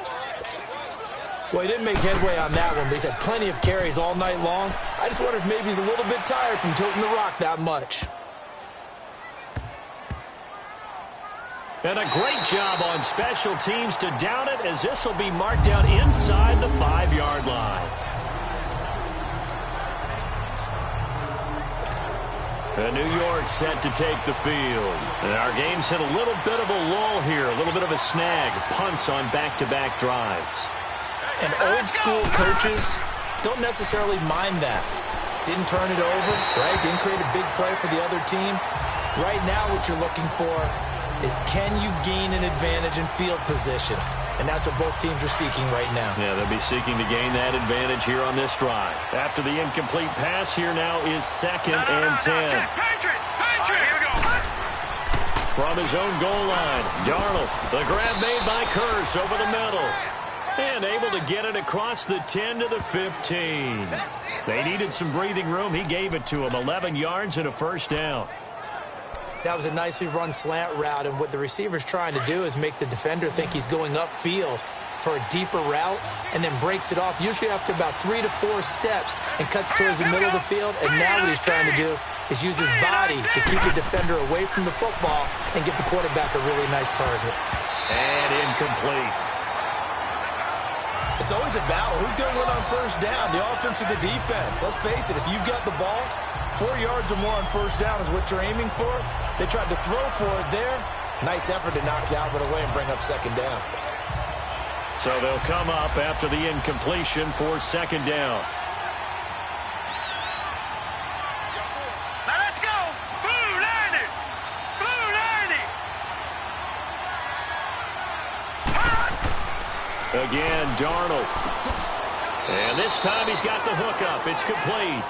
Well, he didn't make headway on that one, but he's had plenty of carries all night long. I just wonder if maybe he's a little bit tired from tilting the rock that much. And a great job on special teams to down it, as this will be marked out inside the 5-yard line. And New York set to take the field. And our game's hit a little bit of a lull here, a little bit of a snag. Punts on back-to-back drives. And old-school coaches don't necessarily mind that. Didn't turn it over, right? Didn't create a big play for the other team. Right now what you're looking for is, can you gain an advantage in field position? And that's what both teams are seeking right now. Yeah, they'll be seeking to gain that advantage here on this drive. After the incomplete pass, here now is second and 10. Patriot! Here we go! From his own goal line, Darnold. The grab made by Curse over the middle. And able to get it across the 10 to the 15. They needed some breathing room. He gave it to him. 11 yards and a first down. That was a nicely run slant route, and what the receiver's trying to do is make the defender think he's going upfield for a deeper route, and then breaks it off, usually after about 3 to 4 steps, and cuts towards the middle of the field. And now what he's trying to do is use his body to keep the defender away from the football and get the quarterback a really nice target. And incomplete. It's always a battle. Who's going to win on first down, the offense or the defense? Let's face it, if you've got the ball, 4 yards or more on first down is what you're aiming for. They tried to throw for it there. Nice effort to knock Dalvin away and bring up second down. So they'll come up after the incompletion for second down. Now let's go! Blue 90! Blue 90! Again, Darnold. And this time he's got the hookup. It's complete.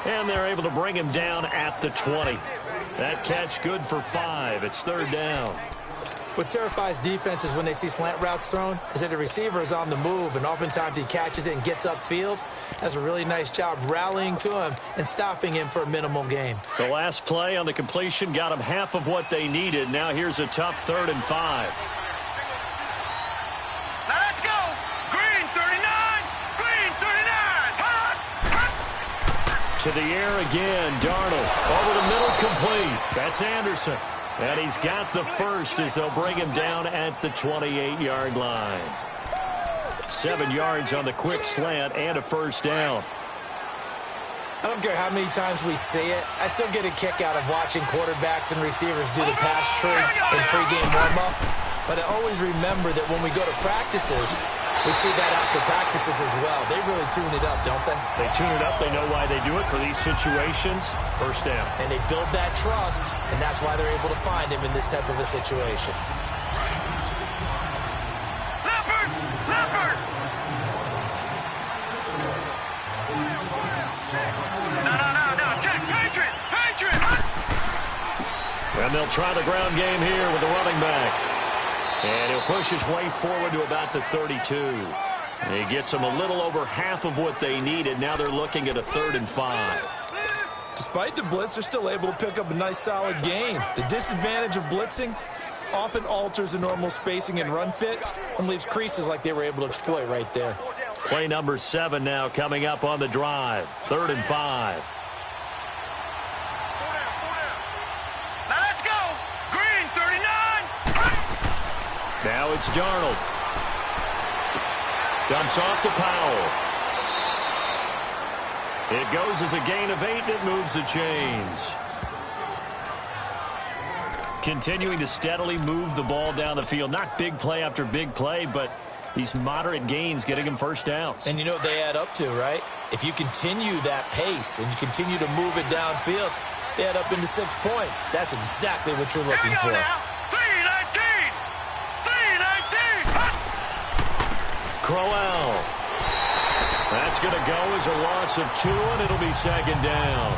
And they're able to bring him down at the 20. That catch good for 5. It's third down. What terrifies defenses when they see slant routes thrown is that the receiver is on the move, and oftentimes he catches it and gets upfield. Does a really nice job rallying to him and stopping him for a minimal gain. The last play on the completion got them half of what they needed. Now here's a tough 3rd and 5. Now let's go. Green 39. Green 39. To the air again. Darnold over the middle, complete. That's Anderson. And he's got the first as they'll bring him down at the 28-yard line. 7 yards on the quick slant and a first down. I don't care how many times we see it. I still get a kick out of watching quarterbacks and receivers do the pass tree in pregame warm-up. But I always remember that when we go to practices, we see that after practices as well. They really tune it up, don't they? They tune it up. They know why they do it for these situations. First down. And they build that trust, and that's why they're able to find him in this type of a situation. Leopard! Leopard! No. Check. Patriot! Patriot! And they'll try the ground game here with the running back. And he'll push his way forward to about the 32. And he gets them a little over half of what they needed. Now they're looking at a 3rd and 5. Despite the blitz, they're still able to pick up a nice, solid gain. The disadvantage of blitzing often alters the normal spacing and run fits and leaves creases like they were able to exploit right there. Play number 7 now coming up on the drive. 3rd and 5. Now let's go. Green 39. Now it's Darnold. Dumps off to Powell. It goes as a gain of 8, and it moves the chains. Continuing to steadily move the ball down the field. Not big play after big play, but these moderate gains getting him first downs. And you know what they add up to, right? If you continue that pace and you continue to move it downfield, they add up into 6 points. That's exactly what you're looking for. Now. 319. 319. Crowell. That's going to go as a loss of 2, and it'll be 2nd down.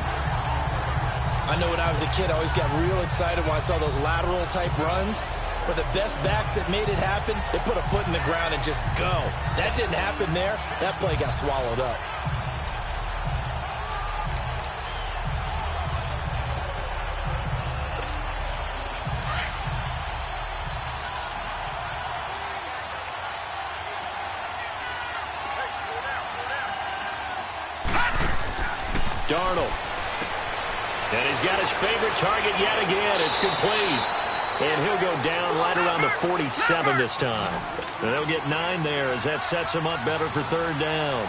I know when I was a kid, I always got real excited when I saw those lateral-type runs. But the best backs that made it happen, they put a foot in the ground and just go. That didn't happen there. That play got swallowed up. Darnold. And he's got his favorite target yet again. It's complete. And he'll go down right around the 47 this time. And they'll get 9 there as that sets him up better for 3rd down.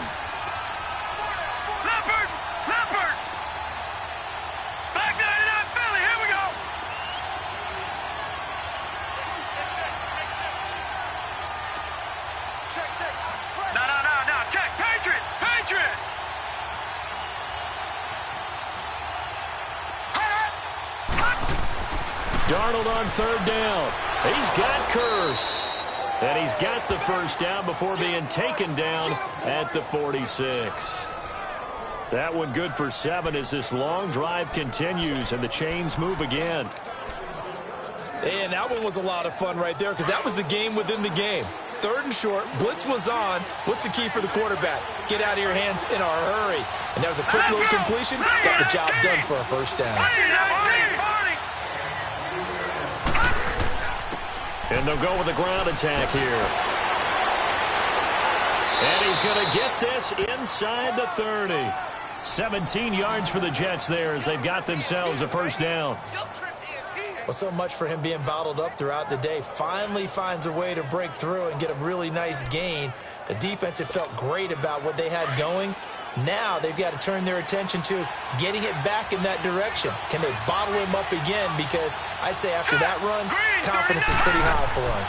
Leopard! Leopard! Back 99 Philly, here we go! Check. No. Check. Patriot! Patriot! Darnold on 3rd down. He's got Curse. And he's got the first down before being taken down at the 46. That one good for 7 as this long drive continues and the chains move again. And that one was a lot of fun right there because that was the game within the game. 3rd and short, blitz was on. What's the key for the quarterback? Get out of your hands in a hurry. And that was a quick little completion. Got the job done for a first down. And they'll go with a ground attack here. And he's going to get this inside the 30. 17 yards for the Jets there as they've got themselves a first down. Well, so much for him being bottled up throughout the day. Finally finds a way to break through and get a really nice gain. The defense had felt great about what they had going. Now they've got to turn their attention to getting it back in that direction. Can they bottle him up again? Because I'd say after that run, confidence is pretty high for him.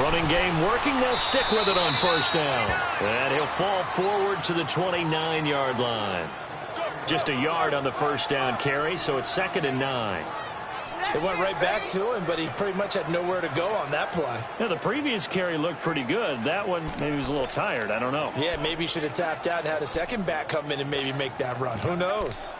Running game working. They'll stick with it on first down. And he'll fall forward to the 29-yard line. Just a yard on the first down carry, so it's 2nd and 9. It went right back to him, but he pretty much had nowhere to go on that play. Yeah, the previous carry looked pretty good. That one, maybe he was a little tired. I don't know. Yeah, maybe he should have tapped out and had a second back come in and maybe make that run. Who knows?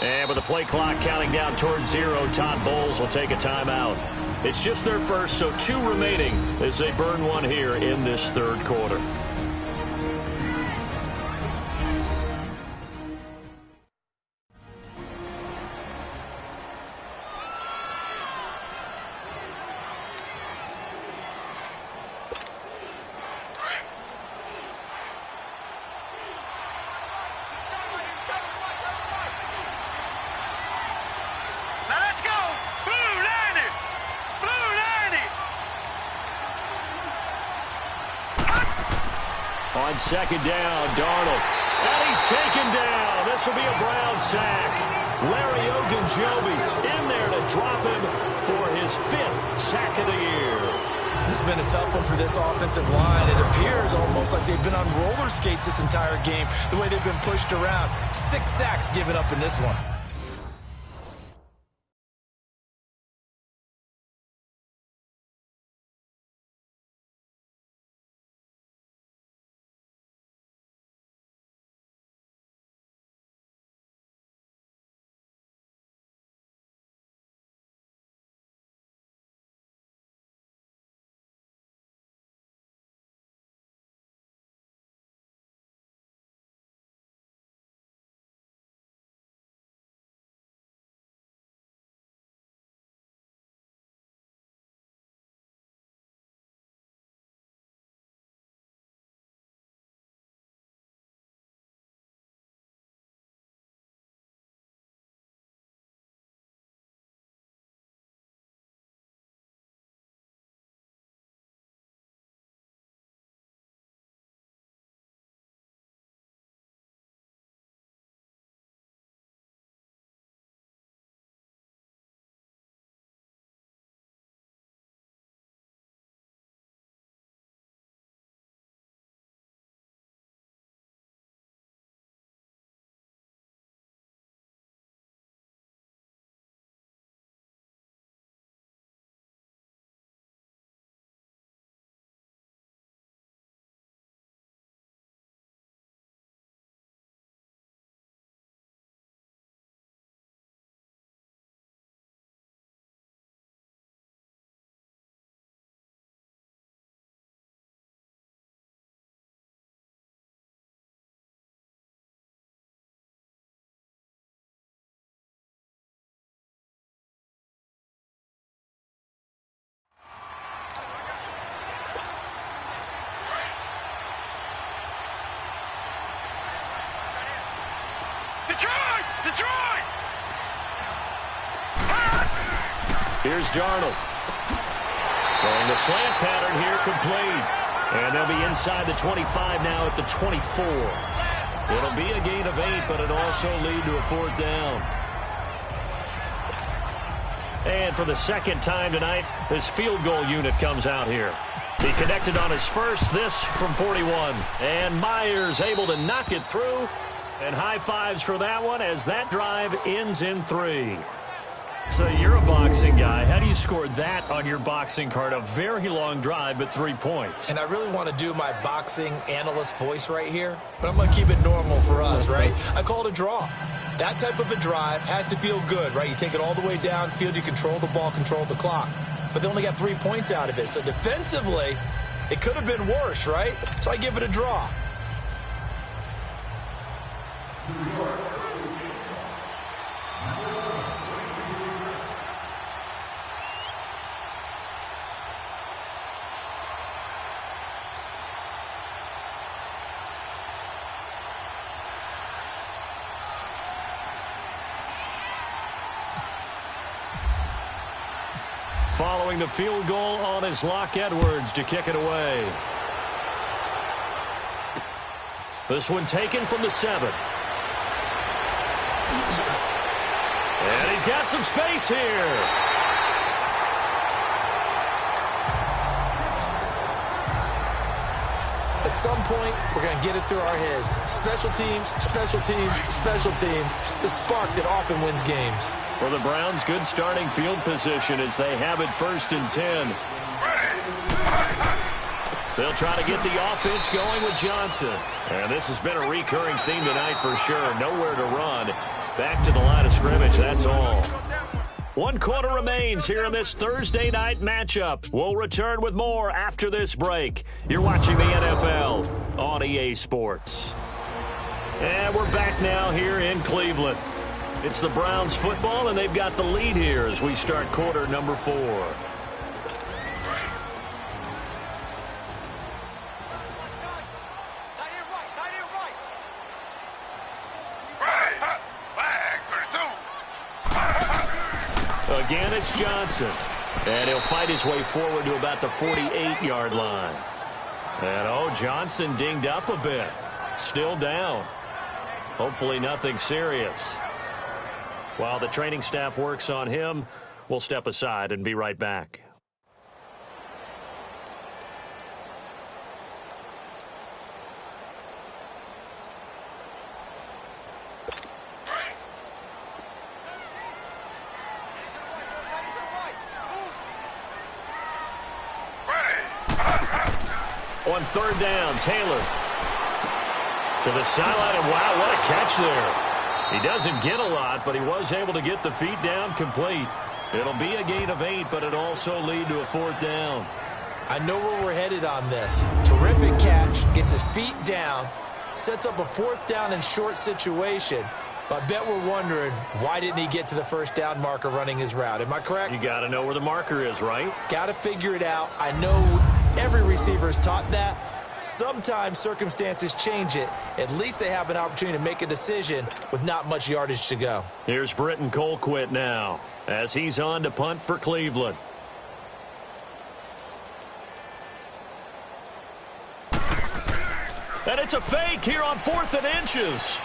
And with the play clock counting down towards 0, Todd Bowles will take a timeout. It's just their first, so 2 remaining as they burn one here in this third quarter. On second down, Darnold. And he's taken down. This will be a Brown sack. Larry Ogunjobi in there to drop him for his 5th sack of the year. This has been a tough one for this offensive line. It appears almost like they've been on roller skates this entire game, the way they've been pushed around. 6 sacks given up in this one. Detroit! Here's Darnold. Throwing the slant pattern here complete. And they'll be inside the 25 now at the 24. It'll be a gain of 8, but it'll also lead to a 4th down. And for the second time tonight, this field goal unit comes out here. He connected on his first, this from 41. And Myers able to knock it through. And high fives for that one as that drive ends in 3. So you're a boxing guy. How do you score that on your boxing card? A very long drive, but 3 points. And I really want to do my boxing analyst voice right here, but I'm going to keep it normal for us, right? I call it a draw. That type of a drive has to feel good, right? You take it all the way downfield, you control the ball, control the clock. But they only got 3 points out of it. So defensively, it could have been worse, right? So I give it a draw. Following the field goal on his Locke Edwards to kick it away. This one taken from the 7. he's got some space here. At some point, we're going to get it through our heads. Special teams, special teams, special teams. The spark that often wins games. For the Browns, good starting field position as they have it 1st and 10. They'll try to get the offense going with Johnson. And this has been a recurring theme tonight for sure. Nowhere to run. Back to the line of scrimmage, that's all. 1 quarter remains here in this Thursday night matchup. We'll return with more after this break. You're watching the NFL on EA Sports. And we're back now here in Cleveland. It's the Browns football, and they've got the lead here as we start quarter number 4. Again, it's Johnson. And he'll fight his way forward to about the 48-yard line. And, Johnson dinged up a bit. Still down. Hopefully nothing serious. While the training staff works on him, we'll step aside and be right back. On 3rd down, Taylor to the sideline, and wow, what a catch there. He doesn't get a lot, but he was able to get the feet down complete. It'll be a gain of 8, but it'll also lead to a 4th down. I know where we're headed on this. Terrific catch, gets his feet down, sets up a 4th down and short situation. But I bet we're wondering, why didn't he get to the 1st down marker running his route? Am I correct? You got to know where the marker is, right? Got to figure it out. I know every receiver is taught that. Sometimes circumstances change it. At least they have an opportunity to make a decision with not much yardage to go. Here's Britton Colquitt now as he's on to punt for Cleveland. And it's a fake here on 4th and inches.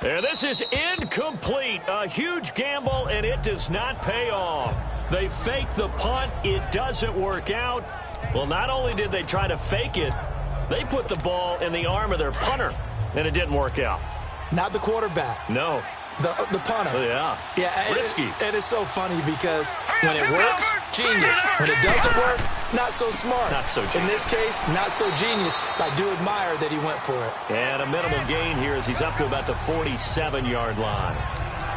And this is incomplete. A huge gamble, and it does not pay off. They fake the punt. It doesn't work out. Well, not only did they try to fake it, they put the ball in the arm of their punter, and it didn't work out. Not the quarterback. No. The punter. Yeah. Risky. And it's so funny because when it works, genius. When it doesn't work, not so smart. Not so genius. In this case, not so genius. But I do admire that he went for it. And a minimal gain here as he's up to about the 47-yard line.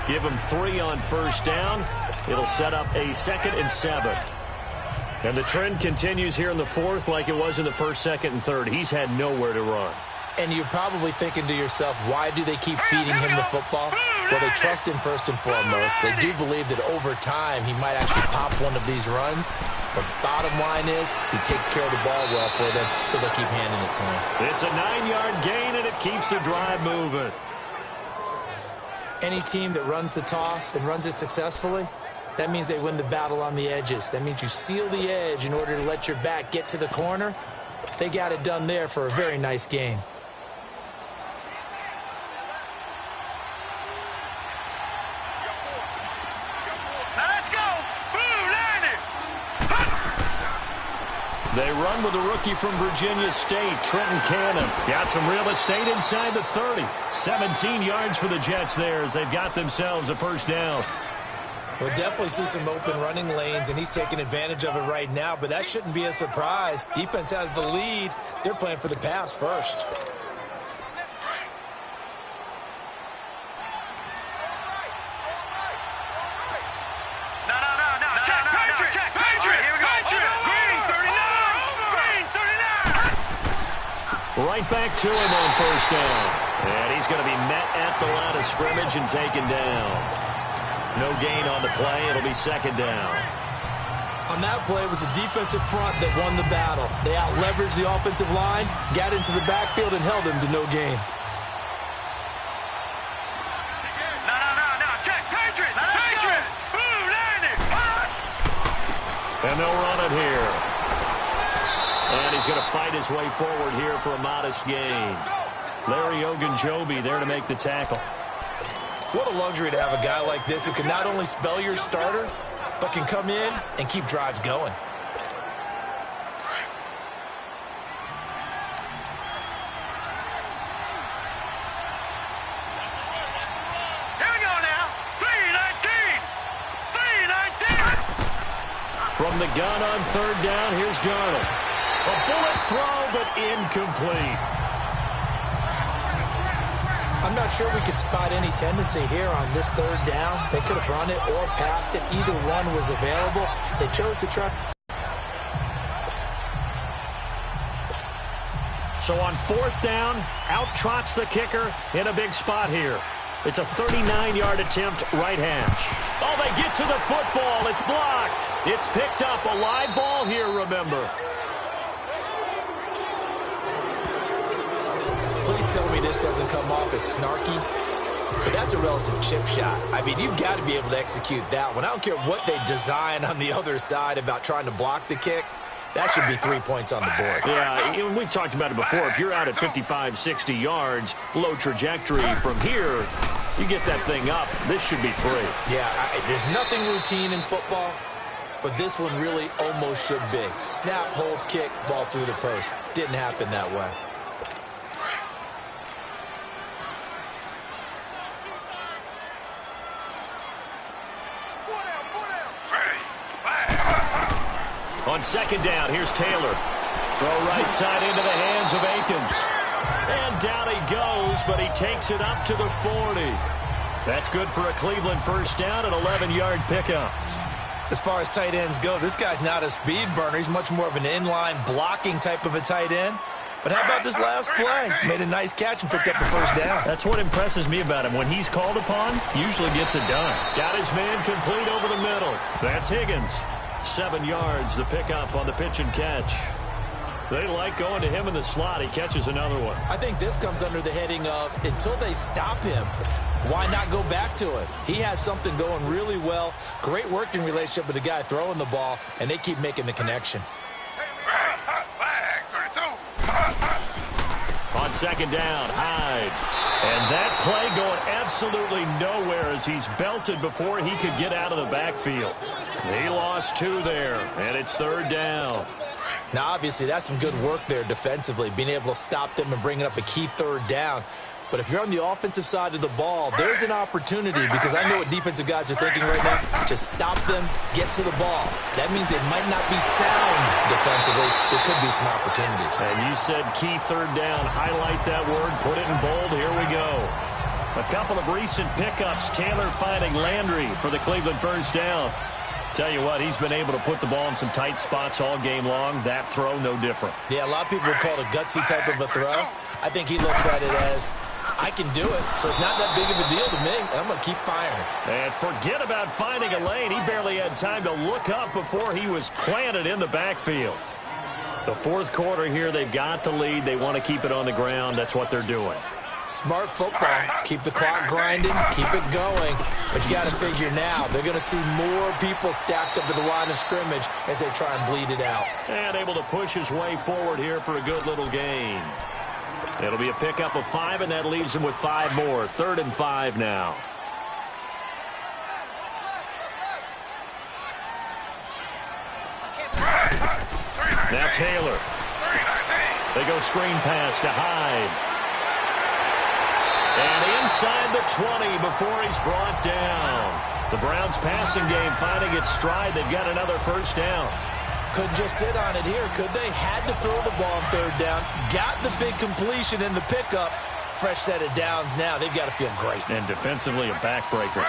Give him 3 on 1st down. It'll set up a 2nd and 7. And the trend continues here in the 4th like it was in the 1st, 2nd, and 3rd. He's had nowhere to run. And you're probably thinking to yourself, why do they keep feeding him the football? Well, they trust him first and foremost. They do believe that over time he might actually pop one of these runs. But bottom line is he takes care of the ball well for them, so they'll keep handing it to him. It's a 9-yard gain, and it keeps the drive moving. Any team that runs the toss and runs it successfully, that means they win the battle on the edges. That means you seal the edge in order to let your back get to the corner. They got it done there for a very nice game. They run with a rookie from Virginia State, Trenton Cannon. Got some real estate inside the 30. 17 yards for the Jets there as they've got themselves a 1st down. We'll definitely see some open running lanes, and he's taking advantage of it right now, but that shouldn't be a surprise. Defense has the lead. They're playing for the pass first. Right back to him on 1st down. And he's going to be met at the line of scrimmage and taken down. No gain on the play. It'll be 2nd down. On that play, it was the defensive front that won the battle. They out-leveraged the offensive line, got into the backfield, and held him to no gain. Check, Patriot! Patriot! And they'll run it here. And he's going to fight his way forward here for a modest gain. Larry Ogunjobi there to make the tackle. What a luxury to have a guy like this who can not only spell your starter, but can come in and keep drives going. Here we go now. 319. 319. From the gun on third down, here's Darnold. A bullet throw, but incomplete. I'm not sure we could spot any tendency here on this third down. They could have run it or passed it. Either one was available. They chose to try. So on fourth down, out trots the kicker in a big spot here. It's a 39-yard attempt, right hash. Oh, they get to the football. It's blocked. It's picked up. A live ball here, remember. Please tell me this doesn't come off as snarky, but that's a relative chip shot. I mean, you've got to be able to execute that one. I don't care what they design on the other side about trying to block the kick. That should be 3 points on the board. Yeah, we've talked about it before. If you're out at 55, 60 yards, low trajectory from here, you get that thing up. This should be free. Yeah, there's nothing routine in football, but this one really almost should be. Snap, hold, kick, ball through the post. Didn't happen that way. On second down, here's Taylor. Throw right side into the hands of Akins. And down he goes, but he takes it up to the 40. That's good for a Cleveland first down, an 11-yard pickup. As far as tight ends go, this guy's not a speed burner. He's much more of an inline blocking type of a tight end. But how about this last play? Made a nice catch and picked up a first down. That's what impresses me about him. When he's called upon, usually gets it done. Got his man complete over the middle. That's Higgins. 7 yards, the pickup on the pitch and catch. They like going to him in the slot. He catches another one. I think this comes under the heading of until they stop him, why not go back to it? He has something going really well. Great working relationship with the guy throwing the ball, and they keep making the connection. On second down, Hyde. And that play going absolutely nowhere as he's belted before he could get out of the backfield. He lost 2 there, and it's third down. Now, obviously, that's some good work there defensively, being able to stop them and bringing up a key third down. But if you're on the offensive side of the ball, there's an opportunity, because I know what defensive guys are thinking right now. Just stop them, get to the ball. That means they might not be sound defensively. There could be some opportunities. And you said key third down. Highlight that word. Put it in bold. Here we go. A couple of recent pickups. Taylor finding Landry for the Cleveland first down. Tell you what, he's been able to put the ball in some tight spots all game long. That throw, no different. Yeah, a lot of people would call it a gutsy type of a throw. I think he looks at it as, I can do it, so it's not that big of a deal to me, and I'm going to keep firing. And forget about finding a lane. He barely had time to look up before he was planted in the backfield. The fourth quarter here, they've got the lead. They want to keep it on the ground. That's what they're doing. Smart football. Keep the clock grinding, keep it going. But you got to figure now, they're going to see more people stacked up at the line of scrimmage as they try and bleed it out. And able to push his way forward here for a good little gain. It'll be a pickup of 5, and that leaves him with 5 more. 3rd and 5 now. Now Taylor. They go screen pass to Hyde. And inside the 20 before he's brought down. The Browns passing game finding its stride. They've got another first down. Couldn't just sit on it here, could they? Had to throw the ball on third down. Got the big completion in the pickup. Fresh set of downs now. They've got to feel great. And defensively, a backbreaker.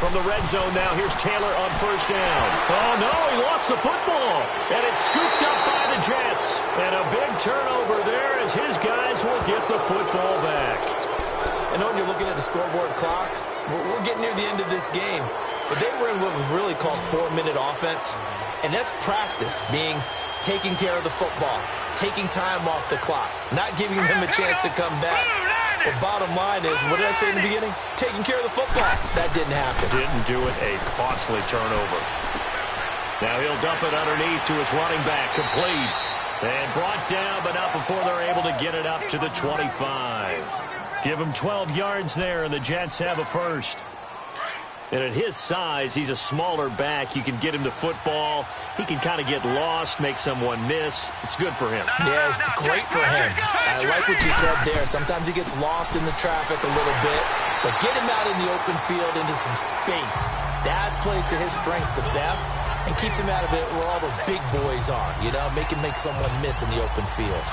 From the red zone now, here's Taylor on first down. Oh, no, he lost the football. And it's scooped up by the Jets. And a big turnover there as his guys will get the football back. I know when you're looking at the scoreboard clock, we're getting near the end of this game. But they were in what was really called 4-minute offense. And that's practice, being taking care of the football, taking time off the clock, not giving them a chance to come back. But bottom line is, what did I say in the beginning? Taking care of the football. That didn't happen. Didn't do it. A costly turnover. Now he'll dump it underneath to his running back. Complete. And brought down, but not before they're able to get it up to the 25. Give him 12 yards there, and the Jets have a first. And at his size, he's a smaller back. You can get him to football. He can kind of get lost, make someone miss. It's good for him. Yeah, it's great for him. I like what you said there. Sometimes he gets lost in the traffic a little bit, but get him out in the open field into some space. That plays to his strengths the best and keeps him out of it where all the big boys are, you know, make someone miss in the open field.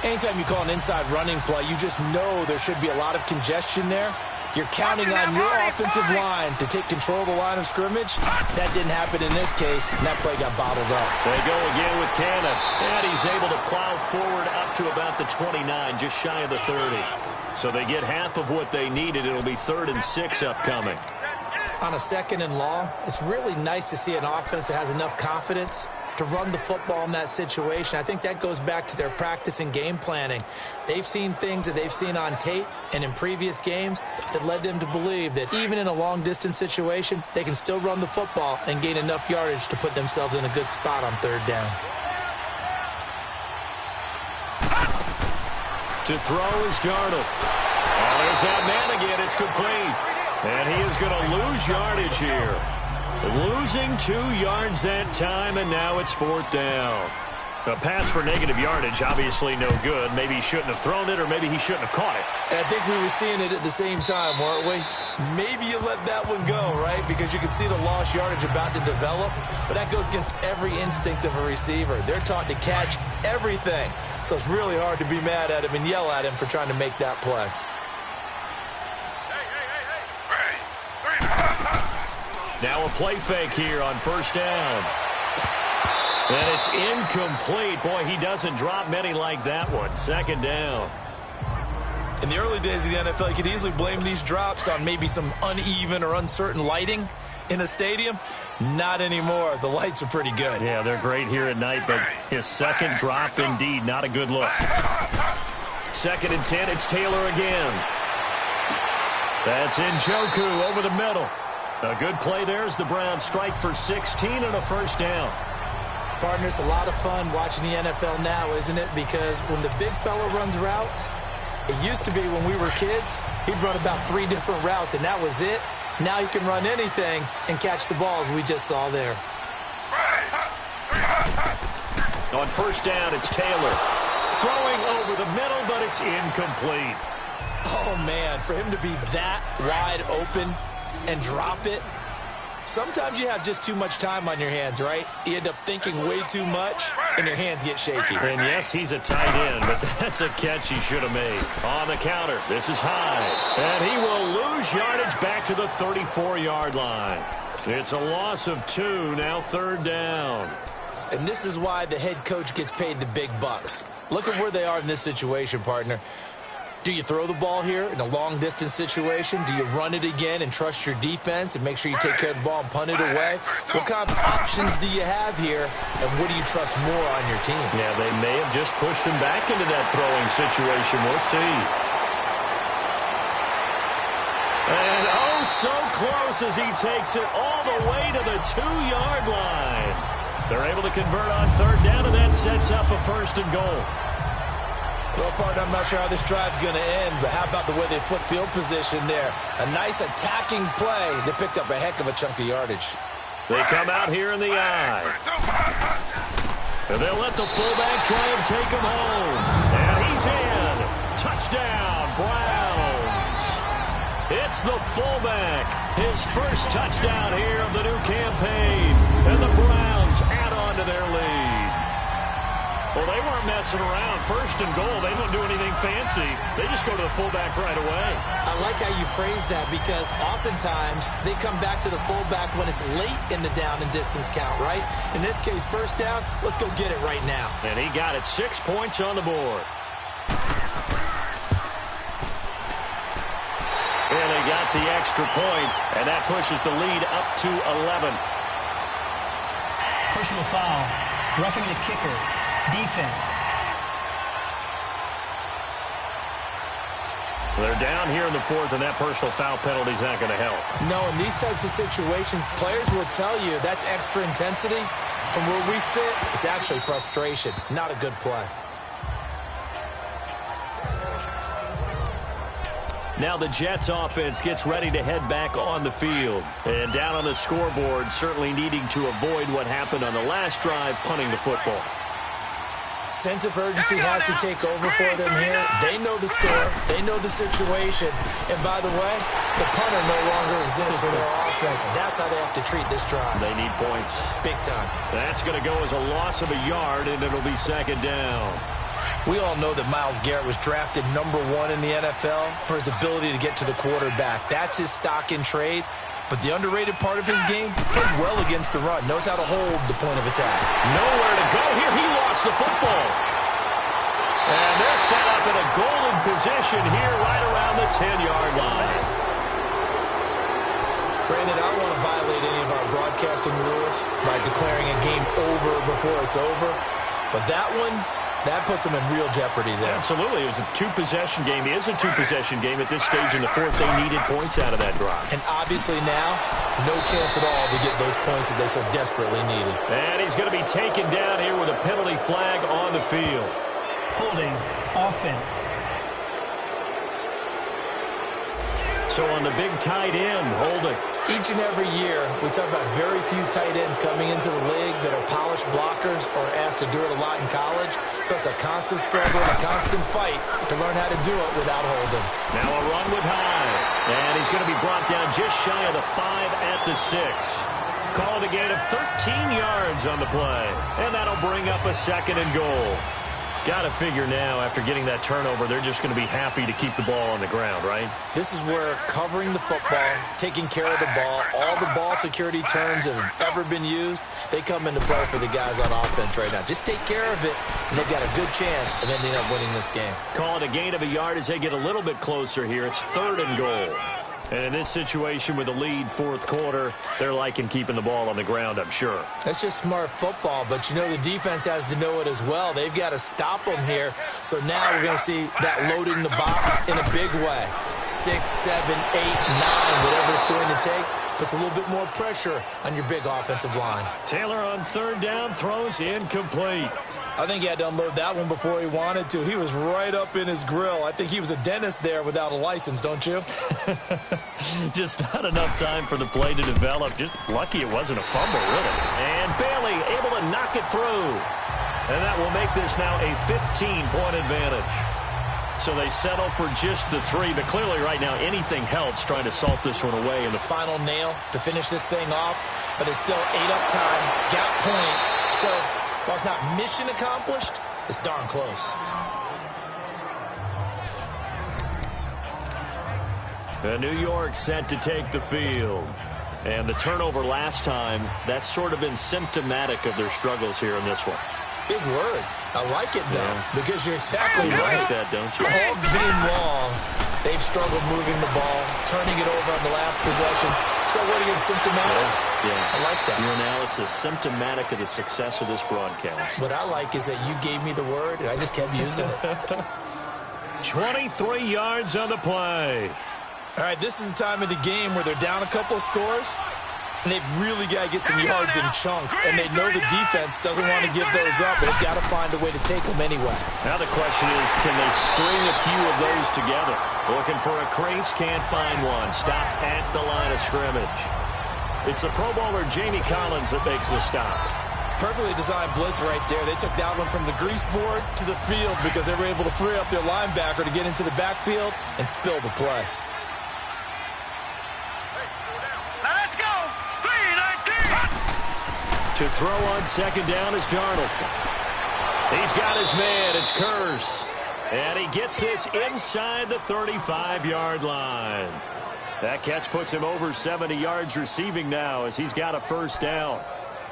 Anytime you call an inside running play, you just know there should be a lot of congestion there. You're counting on your offensive line to take control of the line of scrimmage. That didn't happen in this case, and that play got bottled up. They go again with Cannon, and he's able to plow forward up to about the 29, just shy of the 30. So they get half of what they needed. It'll be 3rd and 6 upcoming. On a 2nd and long, it's really nice to see an offense that has enough confidence to run the football in that situation. I think that goes back to their practice and game planning. They've seen things that they've seen on tape and in previous games that led them to believe that even in a long-distance situation, they can still run the football and gain enough yardage to put themselves in a good spot on 3rd down. To throw is Darnold. Oh, there's that man again. It's complete. And he is going to lose yardage here. Losing 2 yards that time, and now it's 4th down. A pass for negative yardage, obviously no good. Maybe he shouldn't have thrown it, or maybe he shouldn't have caught it. And I think we were seeing it at the same time, weren't we? Maybe you let that one go, right? Because you can see the lost yardage about to develop. But that goes against every instinct of a receiver. They're taught to catch everything. So it's really hard to be mad at him and yell at him for trying to make that play. Now a play fake here on 1st down. And it's incomplete. Boy, he doesn't drop many like that one. 2nd down. In the early days of the NFL, you could easily blame these drops on maybe some uneven or uncertain lighting in a stadium. Not anymore. The lights are pretty good. Yeah, they're great here at night, but his 2nd drop, indeed, not a good look. 2nd and 10, it's Taylor again. That's Njoku over the middle. A good play there as the Browns strike for 16 and a 1st down. Partner, it's a lot of fun watching the NFL now, isn't it? Because when the big fella runs routes, it used to be when we were kids, he'd run about 3 different routes, and that was it. Now he can run anything and catch the balls we just saw there. On 1st down, it's Taylor. Throwing over the middle, but it's incomplete. Oh, man, for him to be that wide open and drop it. Sometimes you have just too much time on your hands, right? You end up thinking way too much, and your hands get shaky. And yes, he's a tight end, but that's a catch he should have made. On the counter, this is high. And he will lose yardage back to the 34-yard line. It's a loss of 2, now 3rd down. And this is why the head coach gets paid the big bucks. Look at where they are in this situation, partner. Do you throw the ball here in a long-distance situation? Do you run it again and trust your defense and make sure you take care of the ball and punt it away? What kind of options do you have here, and what do you trust more on your team? Yeah, they may have just pushed him back into that throwing situation. We'll see. And oh, so close as he takes it all the way to the 2-yard line. They're able to convert on 3rd down, and that sets up a 1st and goal. Well, partner, I'm not sure how this drive's going to end, but how about the way they flip field position there? A nice attacking play. They picked up a heck of a chunk of yardage. They come out here in the eye. And they'll let the fullback try and take him home. And he's in. Touchdown, Browns. It's the fullback. His first touchdown here of the new campaign. And the Browns add on to their lead. Well, they weren't messing around. 1st and goal, they don't do anything fancy. They just go to the fullback right away. I like how you phrase that because oftentimes they come back to the fullback when it's late in the down and distance count, right? In this case, 1st down, let's go get it right now. And he got it. 6 points on the board. And they got the extra point, and that pushes the lead up to 11. Personal foul. Roughing the kicker. Defense. They're down here in the fourth, and that personal foul penalty is not going to help. No, in these types of situations, players will tell you that's extra intensity. From where we sit, it's actually frustration. Not a good play. Now the Jets offense gets ready to head back on the field. And down on the scoreboard, certainly needing to avoid what happened on the last drive, punting the football. Sense of urgency has to take over for them here. They know the score. They know the situation. And by the way, the punter no longer exists for their offense. That's how they have to treat this drive. They need points. Big time. That's going to go as a loss of a yard, and it'll be second down. We all know that Myles Garrett was drafted #1 in the NFL for his ability to get to the quarterback. That's his stock in trade. But the underrated part of his game, plays well against the run, knows how to hold the point of attack. Nowhere to go here. He lost the football. And they're set up in a golden position here right around the 10-yard line. Brandon, I don't want to violate any of our broadcasting rules by declaring a game over before it's over. But that one, that puts them in real jeopardy there. Absolutely. It was a two-possession game. It is a two-possession game at this stage in the fourth. They needed points out of that drive. And obviously now, no chance at all to get those points that they so desperately needed. And he's going to be taken down here with a penalty flag on the field. Holding offense. So on the big tight end, holding. Each and every year, we talk about very few tight ends coming into the league that are polished blockers or asked to do it a lot in college. So it's a constant struggle and a constant fight to learn how to do it without holding. Now a run with Hyde. And he's going to be brought down just shy of the 5 at the 6. Call it a gain of 13 yards on the play. And that'll bring up a second and goal. Got to figure now, after getting that turnover, they're just going to be happy to keep the ball on the ground, right? This is where covering the football, taking care of the ball, all the ball security terms that have ever been used, they come into play for the guys on offense right now. Just take care of it, and they've got a good chance of ending up winning this game. Call it a gain of a yard as they get a little bit closer here. It's third and goal. And in this situation with a lead fourth quarter, they're liking keeping the ball on the ground, I'm sure. That's just smart football, but you know the defense has to know it as well. They've got to stop them here. So now we're going to see that loading the box in a big way. 6, 7, 8, 9, whatever it's going to take, puts a little bit more pressure on your big offensive line. Taylor on third down, throws incomplete. I think he had to unload that one before he wanted to. He was right up in his grill. I think he was a dentist there without a license, don't you? Just not enough time for the play to develop. Just lucky it wasn't a fumble, really. And Bailey able to knock it through. And that will make this now a 15-point advantage. So they settle for just the 3, but clearly right now anything helps trying to salt this one away. And the final nail to finish this thing off, but it's still 8 up time, got points. So while it's not mission accomplished, it's darn close. New York set to take the field. And the turnover last time, that's sort of been symptomatic of their struggles here in this one. Big word. I like it, though, because you're exactly you right. like that, don't you? All game long, they've struggled moving the ball, turning it over on the last possession. So what again, symptomatic? Yeah. I like that. Your analysis, symptomatic of the success of this broadcast. What I like is that you gave me the word, and I just kept using it. 23 yards on the play. All right, this is the time of the game where they're down a couple of scores, and they've really got to get some yards in chunks, and they know the defense doesn't want to give those up, but they've got to find a way to take them anyway. Now the question is, can they string a few of those together? Looking for a crease, can't find one. Stopped at the line of scrimmage. It's the Pro Bowler Jamie Collins that makes the stop. Perfectly designed blitz right there. They took that one from the grease board to the field because they were able to free up their linebacker to get into the backfield and spill the play. To throw on second down is Darnold. He's got his man. It's Curse. And he gets this inside the 35-yard line. That catch puts him over 70 yards receiving now as he's got a first down.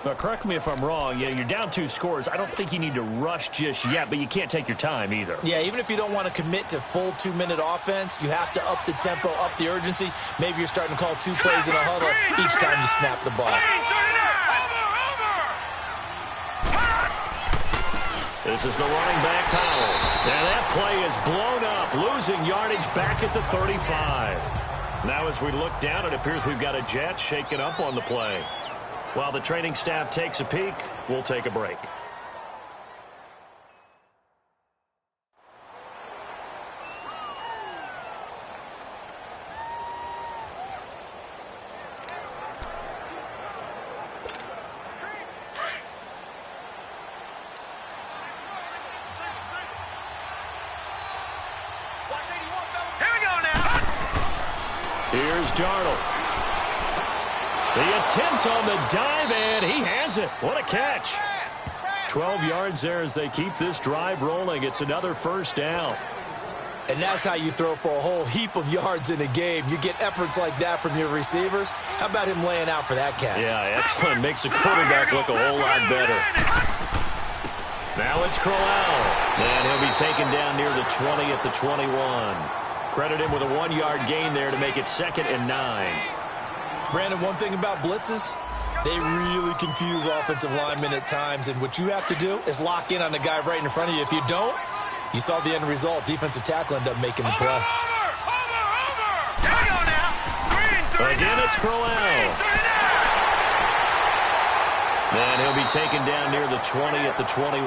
Now, correct me if I'm wrong. Yeah, you're down 2 scores. I don't think you need to rush just yet, but you can't take your time either. Yeah, even if you don't want to commit to full 2-minute offense, you have to up the tempo, up the urgency. Maybe you're starting to call 2 plays in a huddle each time you snap the ball. This is the running back, Powell. And that play is blown up, losing yardage back at the 35. Now as we look down, it appears we've got a Jet shaken up on the play. While the training staff takes a peek, we'll take a break. Here's Darnold. The attempt on the dive, and he has it. What a catch. 12 yards there as they keep this drive rolling. It's another first down. And that's how you throw for a whole heap of yards in a game. You get efforts like that from your receivers. How about him laying out for that catch? Yeah, excellent. Makes the quarterback look a whole lot better. Now it's Crowell. And he'll be taken down near the 20 at the 21. Credit him with a 1-yard gain there to make it 2nd and 9. Brandon, one thing about blitzes, they really confuse offensive linemen at times. And what you have to do is lock in on the guy right in front of you. If you don't, you saw the end result. Defensive tackle ended up making the play. Again, it's Crowell. And he'll be taken down near the 20 at the 21.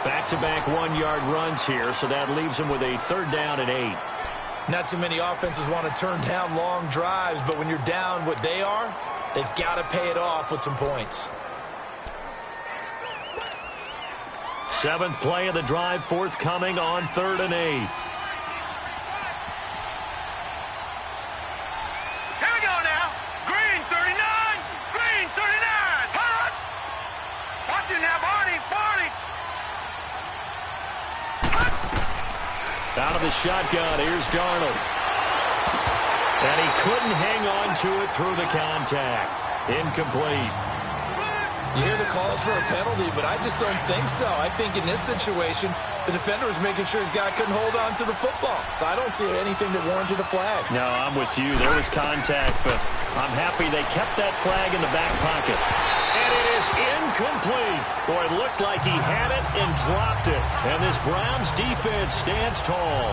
Back-to-back 1-yard runs here, so that leaves him with a 3rd down and 8. Not too many offenses want to turn down long drives, but when you're down what they are, they've got to pay it off with some points. 7th play of the drive, forthcoming on 3rd and 8. Here we go now. Green 39. Green 39. Hot. Watch it now, Barney. Barney. Out of the shotgun, here's Darnold. And he couldn't hang on to it through the contact. Incomplete. You hear the calls for a penalty, but I just don't think so. I think in this situation, the defender was making sure his guy couldn't hold on to the football. So I don't see anything that warranted a flag. No, I'm with you. There was contact, but I'm happy they kept that flag in the back pocket. And it is incomplete. Boy, it looked like he had it and dropped it. And this Browns defense stands tall.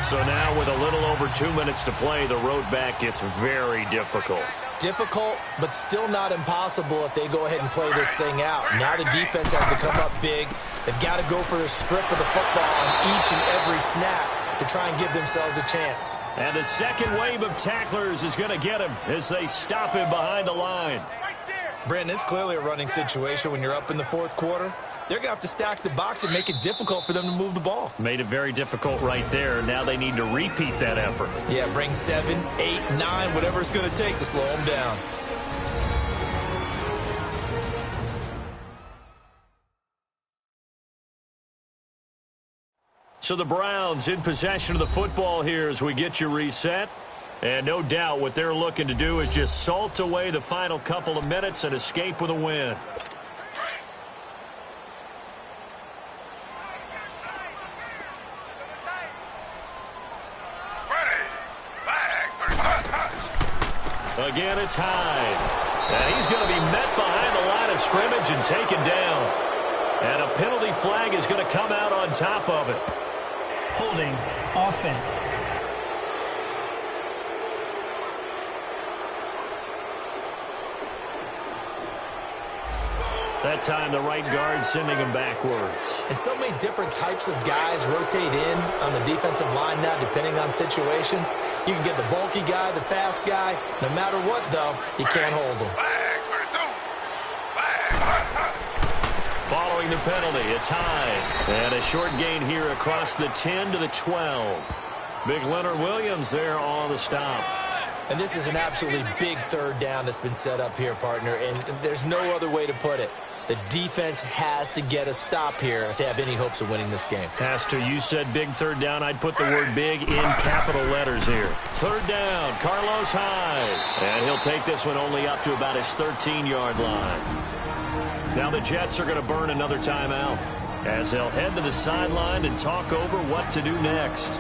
So now with a little over 2 minutes to play, the road back gets very difficult. Difficult, but still not impossible if they go ahead and play this thing out. Now the defense has to come up big. They've got to go for a strip of the football on each and every snap to try and give themselves a chance. And the second wave of tacklers is going to get him as they stop him behind the line. Brandon, it's clearly a running situation when you're up in the 4th quarter. They're going to have to stack the box and make it difficult for them to move the ball. Made it very difficult right there. Now they need to repeat that effort. Yeah, bring 7, 8, 9, whatever it's going to take to slow them down. So the Browns in possession of the football here as we get you reset. And no doubt what they're looking to do is just salt away the final couple of minutes and escape with a win. Again, it's Hyde. And he's going to be met behind the line of scrimmage and taken down. And a penalty flag is going to come out on top of it. Holding offense. That time the right guard sending him backwards. And so many different types of guys rotate in on the defensive line now, depending on situations. You can get the bulky guy, the fast guy. No matter what, though, you can't hold them. Following the penalty, it's Hyde. And a short gain here across the 10 to the 12. Big Leonard Williams there on the stop. And this is an absolutely big third down that's been set up here, partner, and there's no other way to put it. The defense has to get a stop here if they have any hopes of winning this game. Has to. You said big third down. I'd put the word big in capital letters here. Third down, Carlos Hyde. And he'll take this one only up to about his 13-yard line. Now the Jets are going to burn another timeout as they'll head to the sideline and talk over what to do next.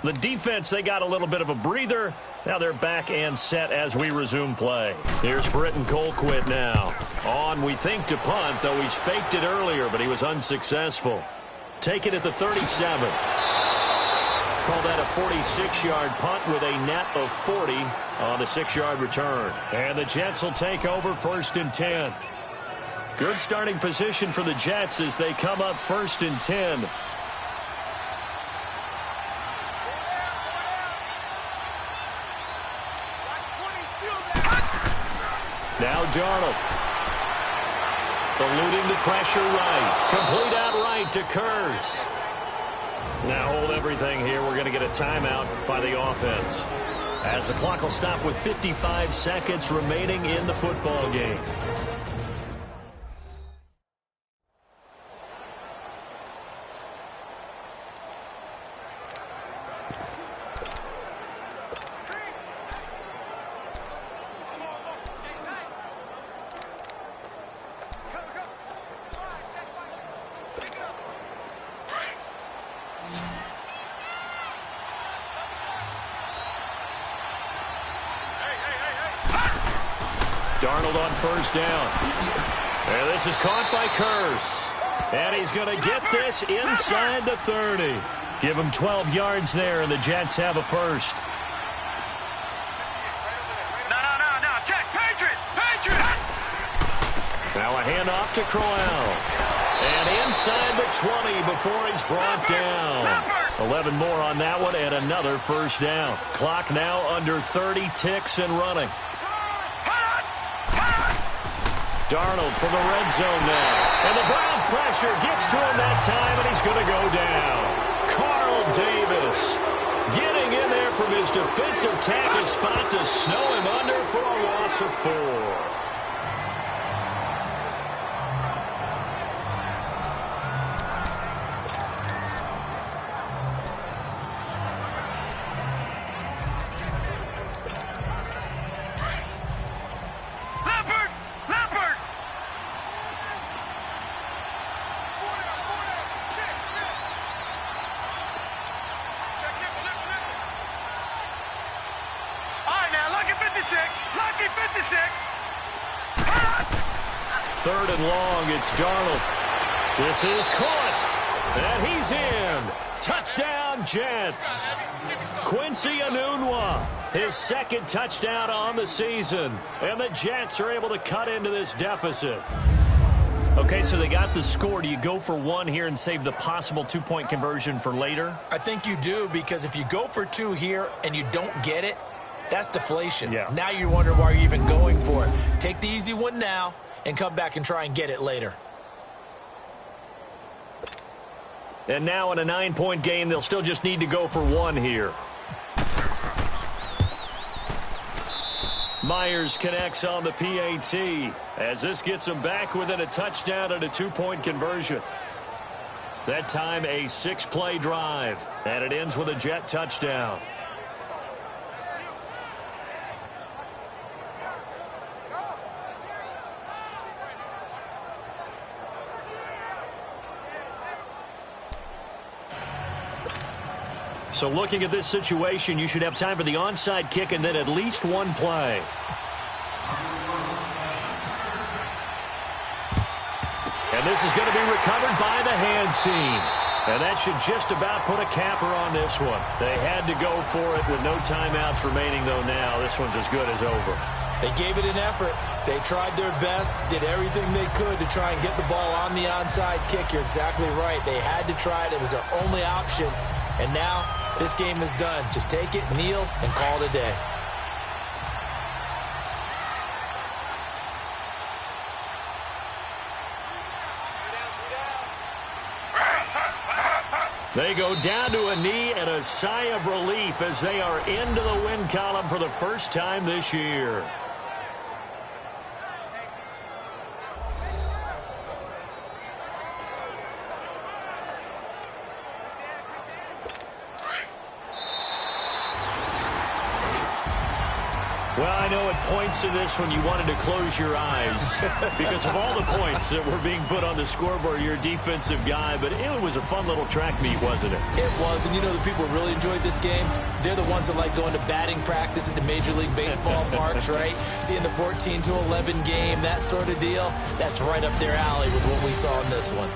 The defense, they got a little bit of a breather. Now they're back and set as we resume play. Here's Britton Colquitt now. On, we think, to punt, though he's faked it earlier, but he was unsuccessful. Take it at the 37. Call that a 46-yard punt with a net of 40 on the 6-yard return. And the Jets will take over 1st and 10. Good starting position for the Jets as they come up 1st and 10. Now Darnold. Eluding the pressure right. Complete out right to Kurz. Now hold everything here. We're going to get a timeout by the offense, as the clock will stop with 55 seconds remaining in the football game. Darnold on 1st down. And this is caught by Kurz. And he's going to get this inside the 30. Give him 12 yards there, and the Jets have a first. No. Check. Patriot. Now a handoff to Crowell. And inside the 20 before he's brought down. 11 more on that one, and another first down. Clock now under 30 ticks and running. Darnold from the red zone now. And the Browns pressure gets to him that time, and he's going to go down. Carl Davis getting in there from his defensive tackle spot to snow him under for a loss of 4. Lucky 56. 3rd and long, it's Darnold. This is caught. And he's in. Touchdown, Jets. Quincy Enunwa, his 2nd touchdown on the season. And the Jets are able to cut into this deficit. Okay, so they got the score. Do you go for 1 here and save the possible 2-point conversion for later? I think you do, because if you go for 2 here and you don't get it, that's deflation. Yeah. Now you wonder why you're even going for it. Take the easy one now and come back and try and get it later. And now in a 9-point game, they'll still just need to go for 1 here. Myers connects on the PAT as this gets them back within a touchdown and a 2-point conversion. That time a 6-play drive, and it ends with a Jet touchdown. So looking at this situation, you should have time for the onside kick and then at least 1 play. And this is going to be recovered by the hands team. And that should just about put a capper on this one. They had to go for it with no timeouts remaining, though now. This one's as good as over. They gave it an effort. They tried their best, did everything they could to try and get the ball on the onside kick. You're exactly right. They had to try it. It was their only option. And now this game is done. Just take it, kneel, and call it a day. They go down to a knee and a sigh of relief as they are into the win column for the first time this year. Well, I know at points in this one you wanted to close your eyes because of all the points that were being put on the scoreboard. You're a defensive guy, but it was a fun little track meet, wasn't it? It was, and you know the people who really enjoyed this game? They're the ones that like going to batting practice at the Major League Baseball parks, right? Seeing the 14-11 game, that sort of deal. That's right up their alley with what we saw in this one.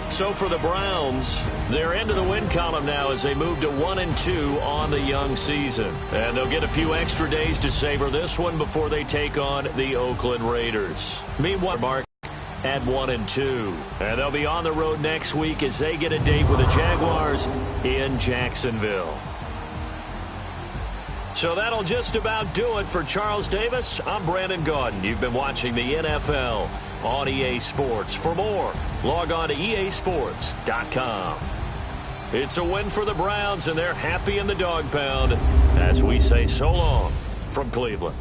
So for the Browns, they're into the win column now as they move to 1-2 on the young season. And they'll get a few extra days to savor this one before they take on the Oakland Raiders. Meanwhile, Mark at 1-2. And they'll be on the road next week as they get a date with the Jaguars in Jacksonville. So that'll just about do it for Charles Davis. I'm Brandon Gaudin. You've been watching the NFL on EA Sports. For more, log on to easports.com. It's a win for the Browns, and they're happy in the dog pound as we say so long from Cleveland.